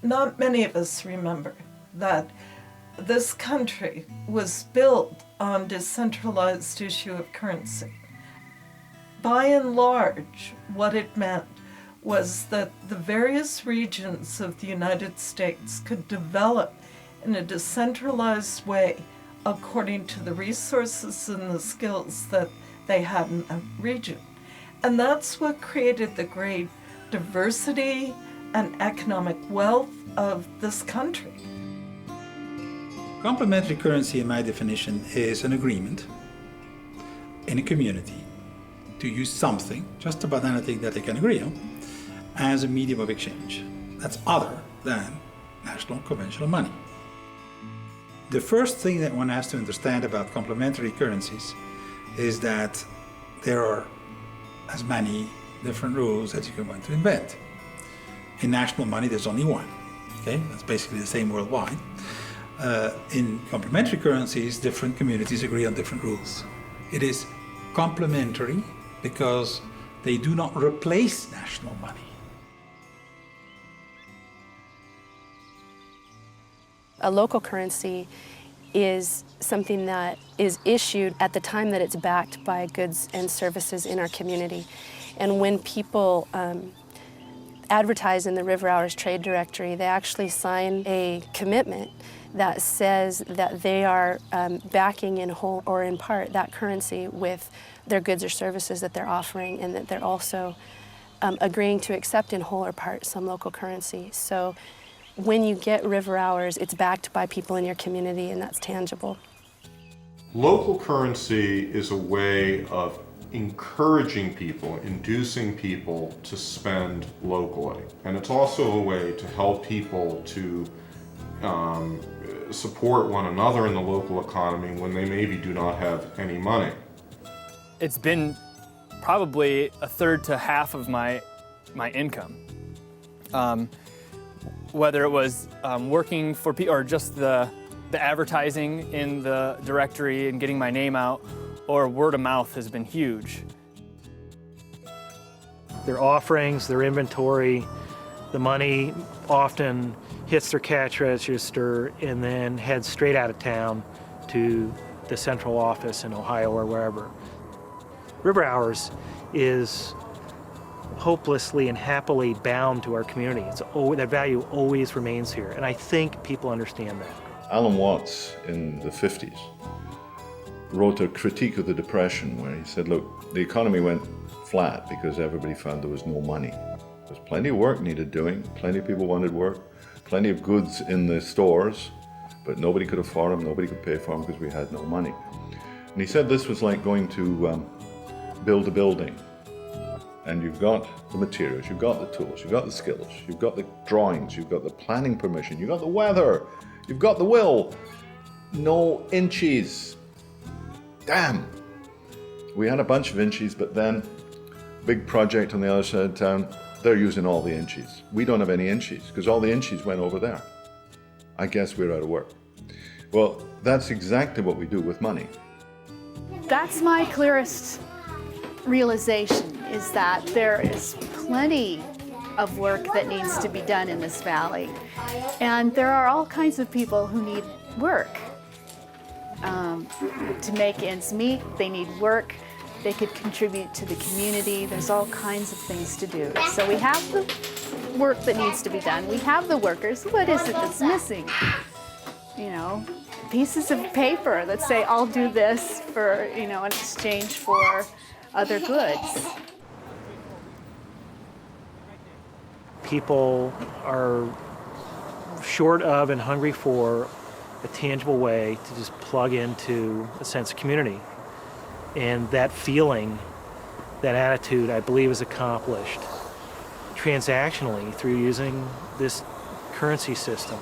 Not many of us remember that this country was built on decentralized issue of currency. By and large, what it meant was that the various regions of the United States could develop in a decentralized way according to the resources and the skills that they had in a region. And that's what created the great diversity and economic wealth of this country. Complementary currency, in my definition, is an agreement in a community to use something, just about anything that they can agree on, as a medium of exchange. That's other than national conventional money. The first thing that one has to understand about complementary currencies is that there are as many different rules as you can want to invent. In national money, there's only one. Okay, that's basically the same worldwide. In complementary currencies, different communities agree on different rules. It is complementary because they do not replace national money. A local currency is something that is issued at the time that it's backed by goods and services in our community. And when people advertise in the River Hours Trade Directory, they actually sign a commitment that says that they are backing in whole or in part that currency with their goods or services that they're offering, and that they're also agreeing to accept in whole or part some local currency. So when you get River Hours, it's backed by people in your community, and that's tangible. Local currency is a way of encouraging people, inducing people to spend locally. And it's also a way to help people to support one another in the local economy when they maybe do not have any money. It's been probably a third to half of my income. Whether it was working for people or just the advertising in the directory and getting my name out, or word of mouth has been huge. Their offerings, their inventory, the money often hits their cash register and then heads straight out of town to the central office in Ohio or wherever. River Hours is hopelessly and happily bound to our community. That value always remains here, and I think people understand that. Alan Watts in the 50s wrote a critique of the Depression where he said, look, the economy went flat because everybody found there was no money. There's plenty of work needed doing, plenty of people wanted work, plenty of goods in the stores, but nobody could afford them, nobody could pay for them because we had no money. And he said this was like going to build a building. And you've got the materials, you've got the tools, you've got the skills, you've got the drawings, you've got the planning permission, you've got the weather, you've got the will. No inches. Damn. We had a bunch of inches, but then big project on the other side of town, they're using all the inches. We don't have any inches because all the inches went over there. I guess we're out of work. Well, that's exactly what we do with money. That's my clearest realization, is that there is plenty of work that needs to be done in this valley. And there are all kinds of people who need work to make ends meet. They need work. They could contribute to the community. There's all kinds of things to do. So we have the work that needs to be done. We have the workers. What is it that's missing? You know, pieces of paper that say, I'll do this for, you know, in exchange for other goods. People are short of and hungry for a tangible way to just plug into a sense of community. And that feeling, that attitude, I believe, is accomplished transactionally through using this currency system.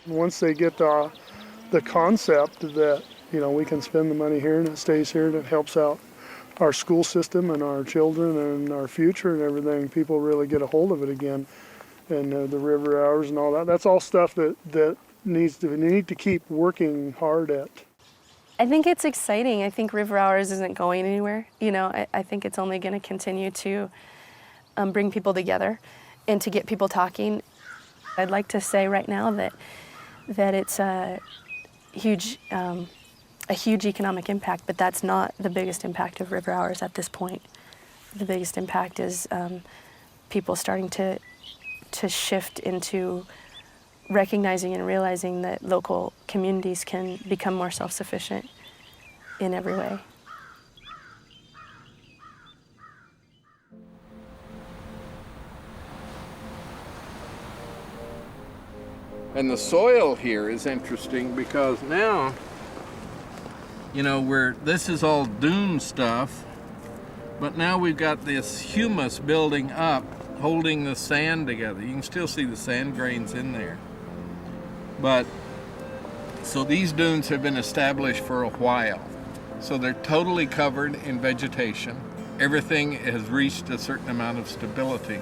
Once they get the concept that, you know, we can spend the money here and it stays here and it helps out our school system and our children and our future and everything, people really get a hold of it again. And the river hours and all that, that's all stuff that need to keep working hard at. I think it's exciting. I think River Hours isn't going anywhere. You know, I think it's only going to continue to bring people together and to get people talking. I'd like to say right now that it's a huge economic impact, but that's not the biggest impact of River Hours at this point. The biggest impact is people starting to shift into recognizing and realizing that local communities can become more self-sufficient in every way. And the soil here is interesting because now, you know, this is all dune stuff, but now we've got this humus building up, holding the sand together. You can still see the sand grains in there. But, so these dunes have been established for a while. So they're totally covered in vegetation. Everything has reached a certain amount of stability.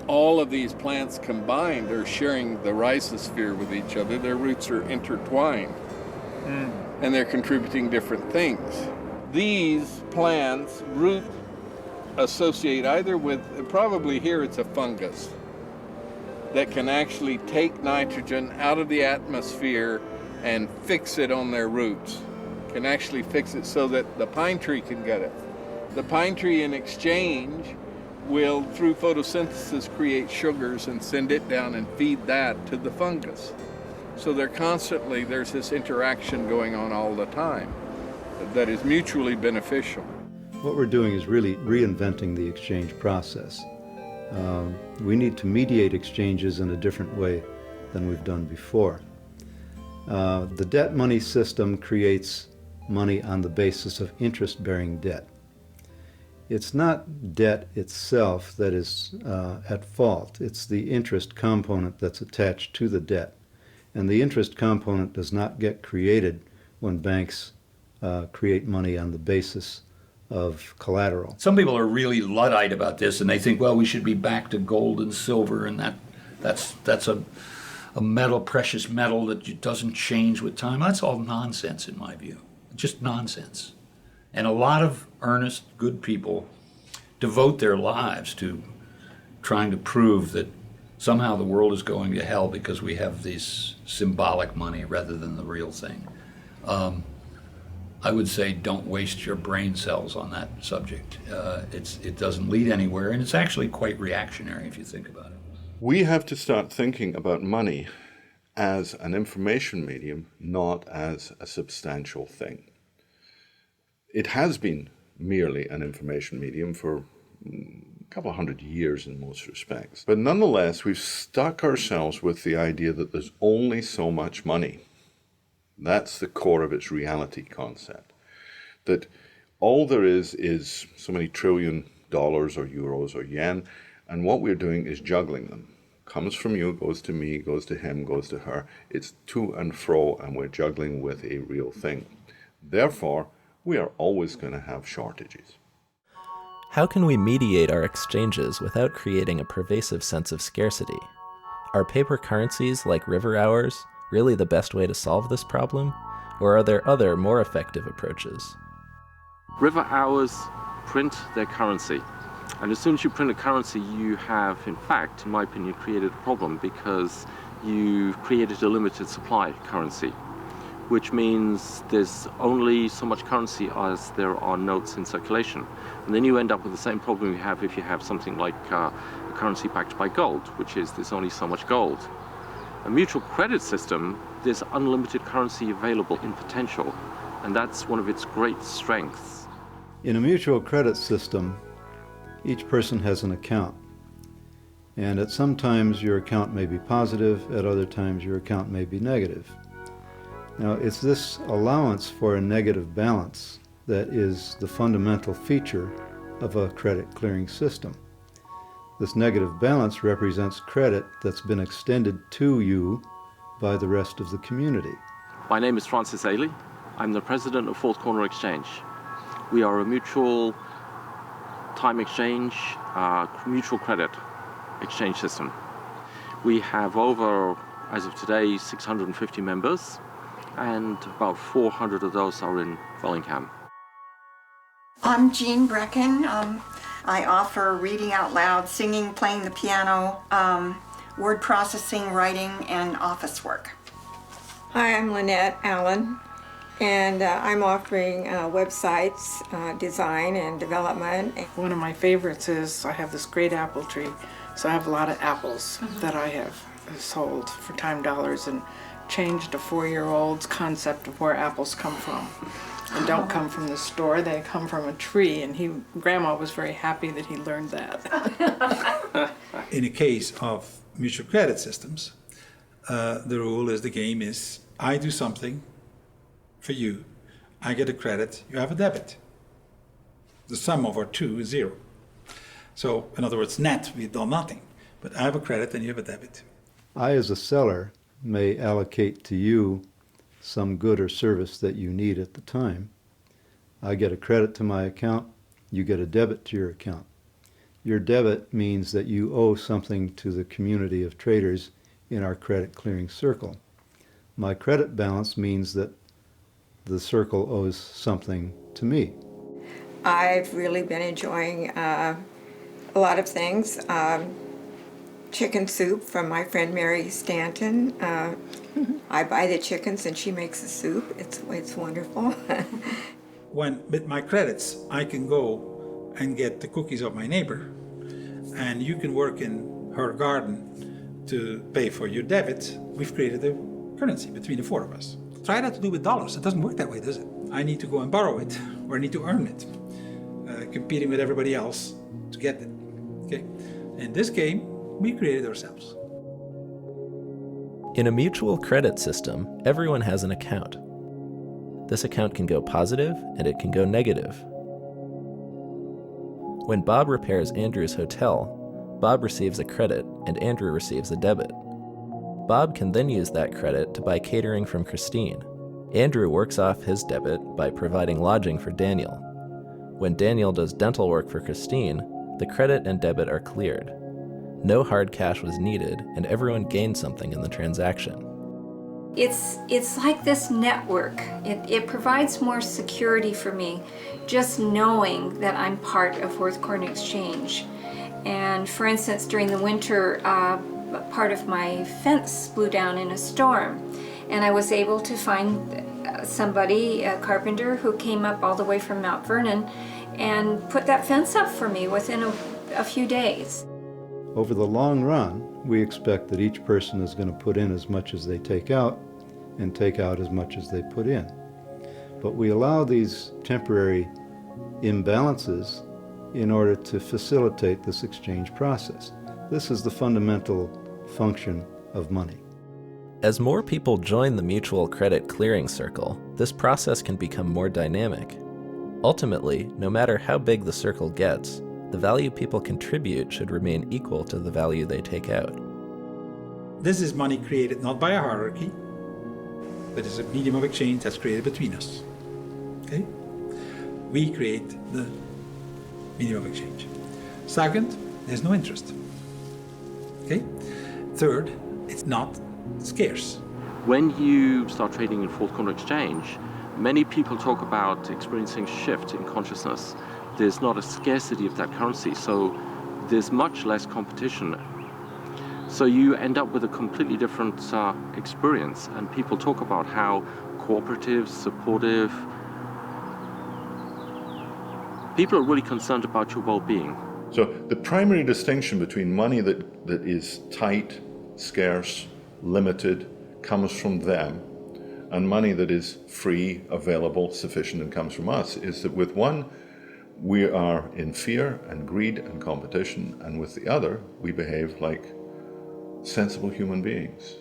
All of these plants combined are sharing the rhizosphere with each other. Their roots are intertwined, and they're contributing different things. These plants root associate either with, probably here it's a fungus, that can actually take nitrogen out of the atmosphere and fix it on their roots. Can actually fix it so that the pine tree can get it. The pine tree in exchange will, through photosynthesis, create sugars and send it down and feed that to the fungus. So there's this interaction going on all the time that is mutually beneficial. What we're doing is really reinventing the exchange process. We need to mediate exchanges in a different way than we've done before. The debt money system creates money on the basis of interest-bearing debt. It's not debt itself that is at fault. It's the interest component that's attached to the debt. And the interest component does not get created when banks create money on the basis of collateral. Some people are really Luddite about this, and they think, well, we should be back to gold and silver, and that's a metal, precious metal that doesn't change with time. That's all nonsense in my view, just nonsense. And a lot of earnest, good people devote their lives to trying to prove that somehow the world is going to hell because we have this symbolic money rather than the real thing. I would say don't waste your brain cells on that subject. It doesn't lead anywhere, and it's actually quite reactionary if you think about it. We have to start thinking about money as an information medium, not as a substantial thing. It has been merely an information medium for a couple of hundred years in most respects. But nonetheless, we've stuck ourselves with the idea that there's only so much money. That's the core of its reality concept. That all there is so many $1 trillion or euros or yen, and what we're doing is juggling them comes from you, goes to me, goes to him, goes to her. It's to and fro, and we're juggling with a real thing. Therefore, we are always going to have shortages. How can we mediate our exchanges without creating a pervasive sense of scarcity? Are paper currencies like river hours really the best way to solve this problem? Or are there other, more effective approaches? River hours print their currency. And as soon as you print a currency, you have, in fact, in my opinion, created a problem, because you've created a limited supply currency, which means there's only so much currency as there are notes in circulation. And then you end up with the same problem you have if you have something like a currency backed by gold, which is there's only so much gold. A mutual credit system, there's unlimited currency available in potential, and that's one of its great strengths. In a mutual credit system, each person has an account. And at some times your account may be positive, at other times your account may be negative. Now, it's this allowance for a negative balance that is the fundamental feature of a credit clearing system. This negative balance represents credit that's been extended to you by the rest of the community. My name is Francis Ailey. I'm the president of Fourth Corner Exchange. We are a mutual time exchange, mutual credit exchange system. We have over, as of today, 650 members, and about 400 of those are in Bellingham. I'm Jean Brecken. I offer reading out loud, singing, playing the piano, word processing, writing, and office work. Hi, I'm Lynette Allen, and I'm offering websites, design and development. One of my favorites is I have this great apple tree, so I have a lot of apples that I have sold for time dollars and changed a 4-year-old's concept of where apples come from. And don't come from the store, they come from a tree, and Grandma was very happy that he learned that. In a case of mutual credit systems, the rule is, the game is, I do something for you, I get a credit, you have a debit. The sum of our two is 0. So, in other words, net, we've done nothing. But I have a credit and you have a debit. I, as a seller, may allocate to you some good or service that you need at the time. I get a credit to my account, you get a debit to your account. Your debit means that you owe something to the community of traders in our credit clearing circle. My credit balance means that the circle owes something to me. I've really been enjoying a lot of things. Chicken soup from my friend Mary Stanton. I buy the chickens and she makes the soup. It's wonderful. When, with my credits, I can go and get the cookies of my neighbor, and you can work in her garden to pay for your debit. We've created a currency between the 4 of us. Try that to do with dollars. It doesn't work that way, does it? I need to go and borrow it, or I need to earn it, competing with everybody else to get it. Okay? In this game, we created ourselves. In a mutual credit system, everyone has an account. This account can go positive and it can go negative. When Bob repairs Andrew's hotel, Bob receives a credit and Andrew receives a debit. Bob can then use that credit to buy catering from Christine. Andrew works off his debit by providing lodging for Daniel. When Daniel does dental work for Christine, the credit and debit are cleared. No hard cash was needed, and everyone gained something in the transaction. It's like this network. It provides more security for me, just knowing that I'm part of Fourth Corner Exchange. And for instance, during the winter, part of my fence blew down in a storm, and I was able to find somebody, a carpenter, who came up all the way from Mount Vernon and put that fence up for me within a few days. Over the long run, we expect that each person is going to put in as much as they take out and take out as much as they put in. But we allow these temporary imbalances in order to facilitate this exchange process. This is the fundamental function of money. As more people join the mutual credit clearing circle, this process can become more dynamic. Ultimately, no matter how big the circle gets, the value people contribute should remain equal to the value they take out. This is money created not by a hierarchy, but it's a medium of exchange that's created between us. Okay? We create the medium of exchange. Second, there's no interest. Okay? Third, it's not scarce. When you start trading in fourth corner exchange, many people talk about experiencing shift in consciousness. There's not a scarcity of that currency, so there's much less competition. So you end up with a completely different experience, and people talk about how cooperative, supportive. People are really concerned about your well-being. So the primary distinction between money that is tight, scarce, limited, comes from them, and money that is free, available, sufficient, and comes from us, is that with one, we are in fear and greed and competition, and with the other, we behave like sensible human beings.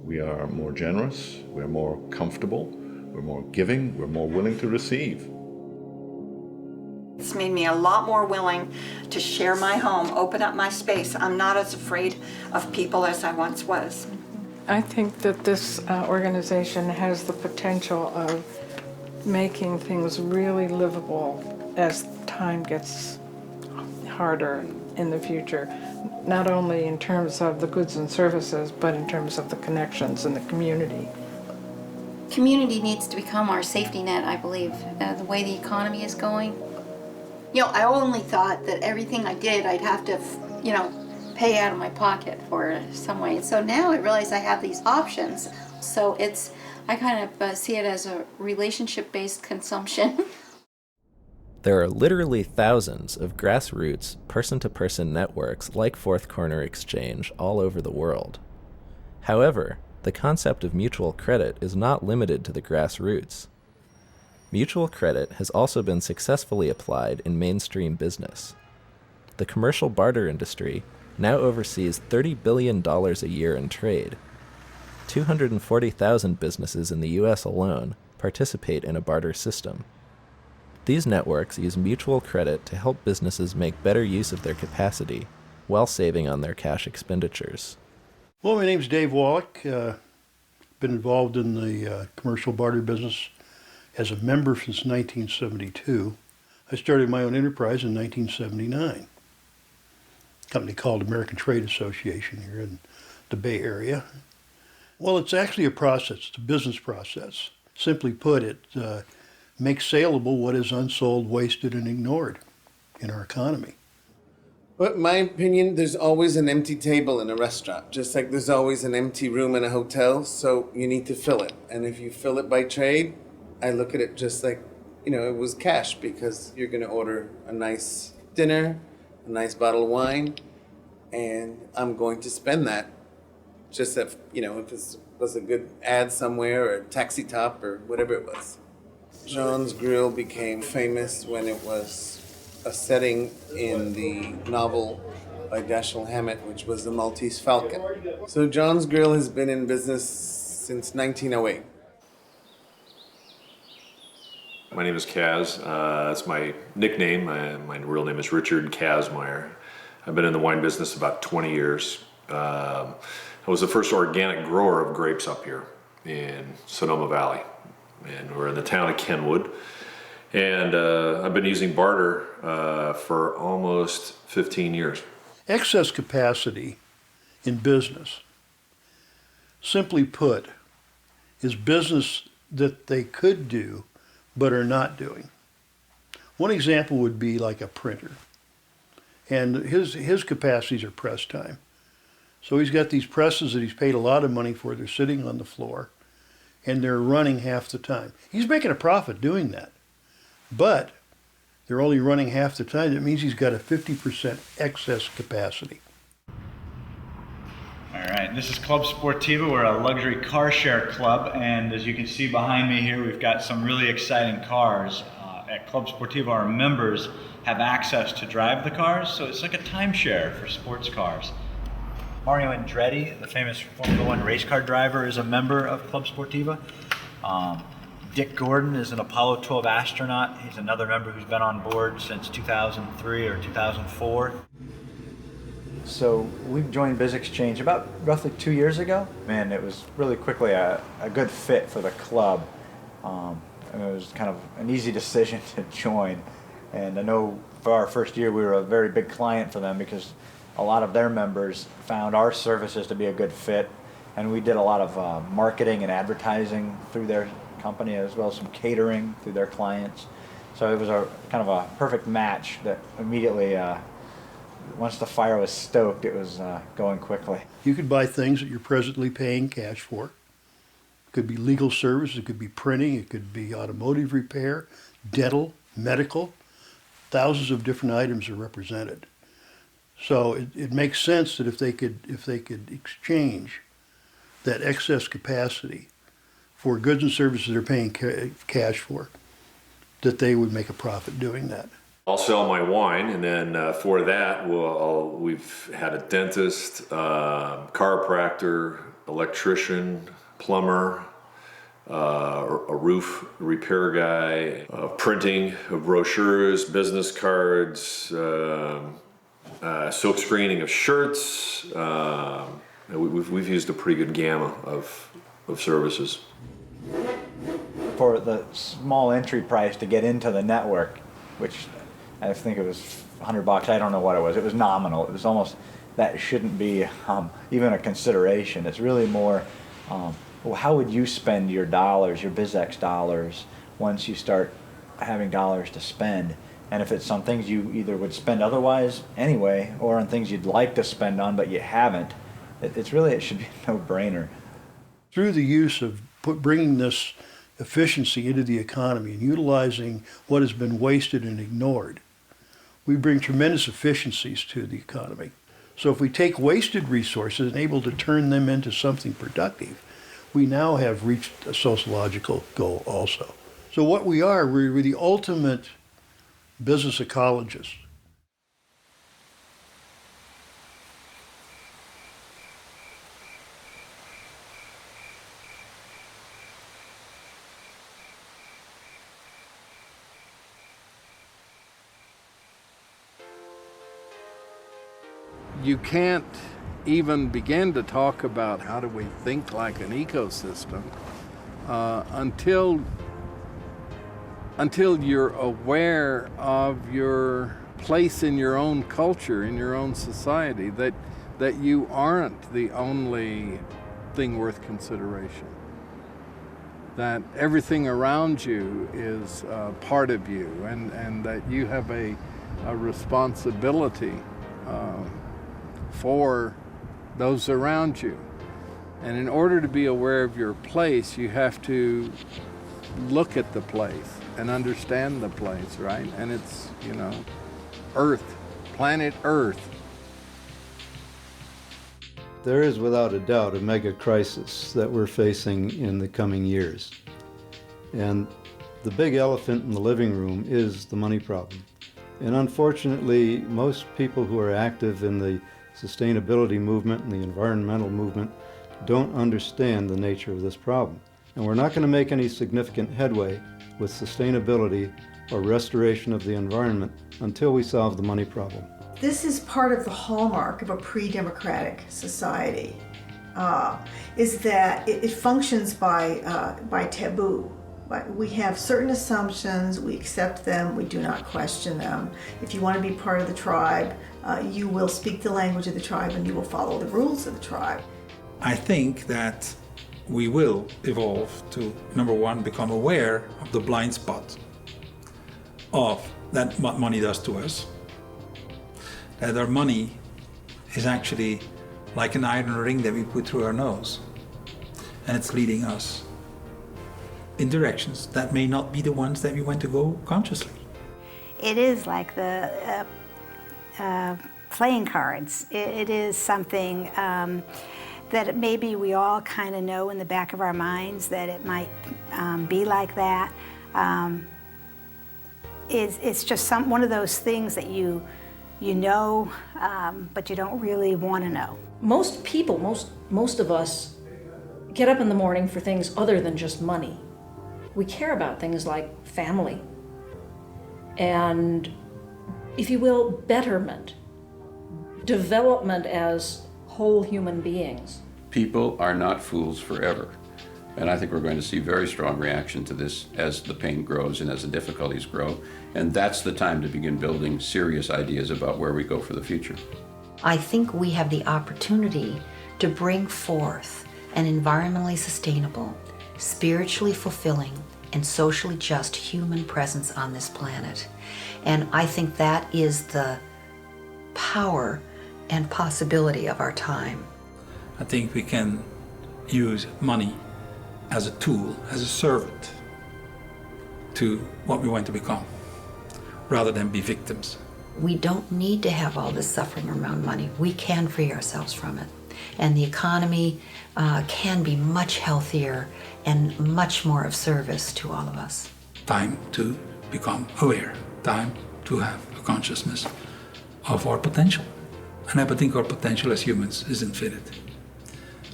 We are more generous, we're more comfortable, we're more giving, we're more willing to receive. It's made me a lot more willing to share my home, open up my space. I'm not as afraid of people as I once was. I think that this organization has the potential of making things really livable as time gets harder in the future, not only in terms of the goods and services, but in terms of the connections in the community. Community needs to become our safety net, I believe, the way the economy is going. You know, I only thought that everything I did, I'd have to, you know, pay out of my pocket for some way. So now I realize I have these options. So I kind of see it as a relationship-based consumption. There are literally thousands of grassroots, person-to-person networks like Fourth Corner Exchange all over the world. However, the concept of mutual credit is not limited to the grassroots. Mutual credit has also been successfully applied in mainstream business. The commercial barter industry now oversees $30 billion a year in trade. 240,000 businesses in the US alone participate in a barter system. These networks use mutual credit to help businesses make better use of their capacity while saving on their cash expenditures. Well, my name's Dave Wallach. Been involved in the commercial barter business as a member since 1972. I started my own enterprise in 1979. A company called American Trade Association here in the Bay Area. Well, it's actually a process. It's a business process. Simply put, it makes saleable what is unsold, wasted, and ignored in our economy. But in my opinion, there's always an empty table in a restaurant, just like there's always an empty room in a hotel, so you need to fill it. And if you fill it by trade, I look at it just like, you know, it was cash, because you're going to order a nice dinner, a nice bottle of wine, and I'm going to spend that. Just that, you know, if it was a good ad somewhere or a taxi top or whatever it was. John's Grill became famous when it was a setting in the novel by Dashiell Hammett, which was The Maltese Falcon. So John's Grill has been in business since 1908. My name is Kaz. That's my nickname. My real name is Richard Kazmaier. I've been in the wine business about 20 years. I was the first organic grower of grapes up here in Sonoma Valley. And we're in the town of Kenwood. And I've been using barter for almost 15 years. Excess capacity in business, simply put, is business that they could do but are not doing. One example would be like a printer. And his capacities are press time. So he's got these presses that he's paid a lot of money for. They're sitting on the floor, and they're running half the time. He's making a profit doing that. But they're only running half the time. That means he's got a 50% excess capacity. All right, this is Club Sportiva. We're a luxury car share club, and as you can see behind me here, we've got some really exciting cars. At Club Sportiva, our members have access to drive the cars, so it's like a timeshare for sports cars. Mario Andretti, the famous Formula One race car driver, is a member of Club Sportiva. Dick Gordon is an Apollo 12 astronaut. He's another member who's been on board since 2003 or 2004. So we've joined BizExchange about roughly 2 years ago, and it was really quickly a good fit for the club. And it was kind of an easy decision to join. And I know for our first year we were a very big client for them because a lot of their members found our services to be a good fit. And we did a lot of marketing and advertising through their company, as well as some catering through their clients. So it was a kind of a perfect match that immediately, once the fire was stoked, it was going quickly. You could buy things that you're presently paying cash for. It could be legal service, it could be printing, it could be automotive repair, dental, medical. Thousands of different items are represented. So it makes sense that if they could exchange that excess capacity for goods and services they're paying cash for, that they would make a profit doing that. I'll sell my wine, and then for that, we've had a dentist, chiropractor, electrician, plumber, a roof repair guy, printing of brochures, business cards, silk screening of shirts. We've used a pretty good gamma of services. For the small entry price to get into the network, which I think it was $100, I don't know what it was. It was nominal. It was almost, that shouldn't be even a consideration. It's really more, well, how would you spend your dollars, your BizX dollars, once you start having dollars to spend? And if it's on things you either would spend otherwise anyway, or on things you'd like to spend on but you haven't, it should be a no-brainer. Through the use of bringing this efficiency into the economy and utilizing what has been wasted and ignored, we bring tremendous efficiencies to the economy. So if we take wasted resources and able to turn them into something productive, we now have reached a sociological goal also. So what we're the ultimate business ecologists. You can't even begin to talk about how do we think like an ecosystem until you're aware of your place in your own culture, in your own society, that you aren't the only thing worth consideration, that everything around you is part of you, and that you have a responsibility for those around you. And in order to be aware of your place, you have to look at the place and understand the place, right? And it's, Earth, planet Earth. There is without a doubt a mega crisis that we're facing in the coming years. And the big elephant in the living room is the money problem. And unfortunately, most people who are active in the sustainability movement and the environmental movement don't understand the nature of this problem. And we're not going to make any significant headway with sustainability or restoration of the environment until we solve the money problem. This is part of the hallmark of a pre-democratic society, is that it functions by taboo. We have certain assumptions, we accept them, we do not question them. If you want to be part of the tribe, you will speak the language of the tribe and you will follow the rules of the tribe. I think that we will evolve to, number one, become aware of the blind spot of that what money does to us. That our money is actually like an iron ring that we put through our nose, and it's leading us in directions that may not be the ones that we want to go consciously. It is like the playing cards. It is something that maybe we all kind of know in the back of our minds that it might be like that. It's just one of those things that you know, but you don't really want to know. Most people, most of us, get up in the morning for things other than just money. We care about things like family and, if you will, betterment. development as whole human beings. People are not fools forever. And I think we're going to see very strong reaction to this as the pain grows and as the difficulties grow. And that's the time to begin building serious ideas about where we go for the future. I think we have the opportunity to bring forth an environmentally sustainable, spiritually fulfilling, and socially just human presence on this planet. And I think that is the power and possibility of our time. I think we can use money as a tool, as a servant to what we want to become, rather than be victims. We don't need to have all this suffering around money. We can free ourselves from it. And the economy can be much healthier and much more of service to all of us. Time to become aware, time to have a consciousness of our potential. And I think our potential as humans is infinite.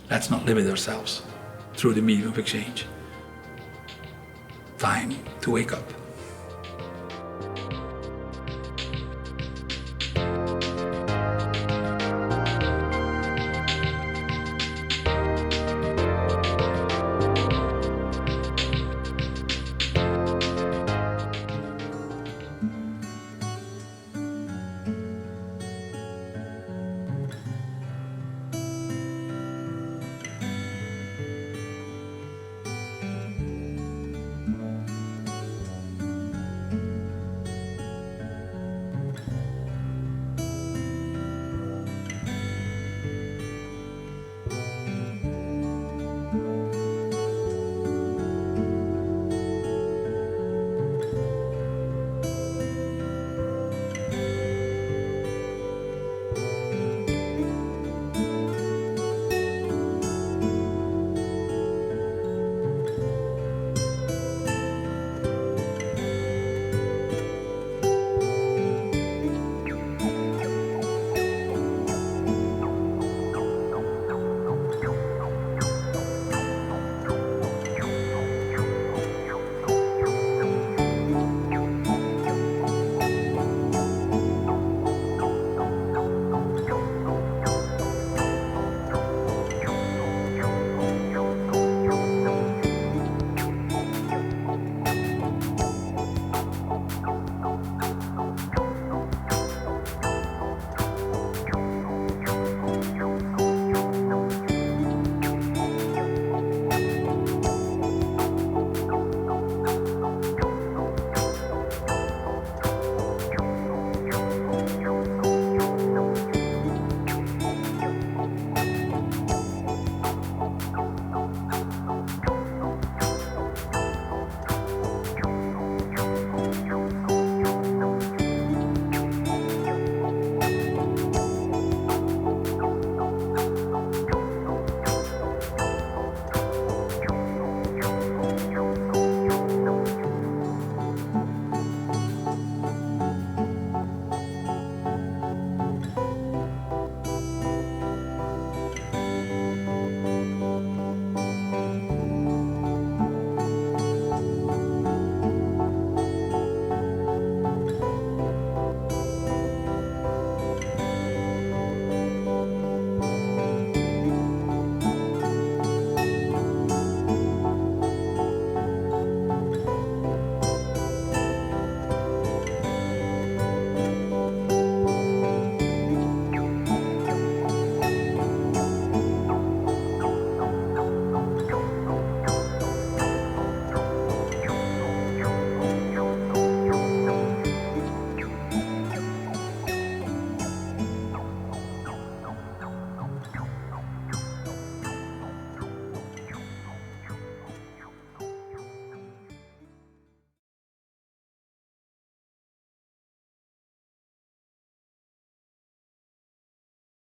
Let's not limit ourselves through the medium of exchange. Time to wake up.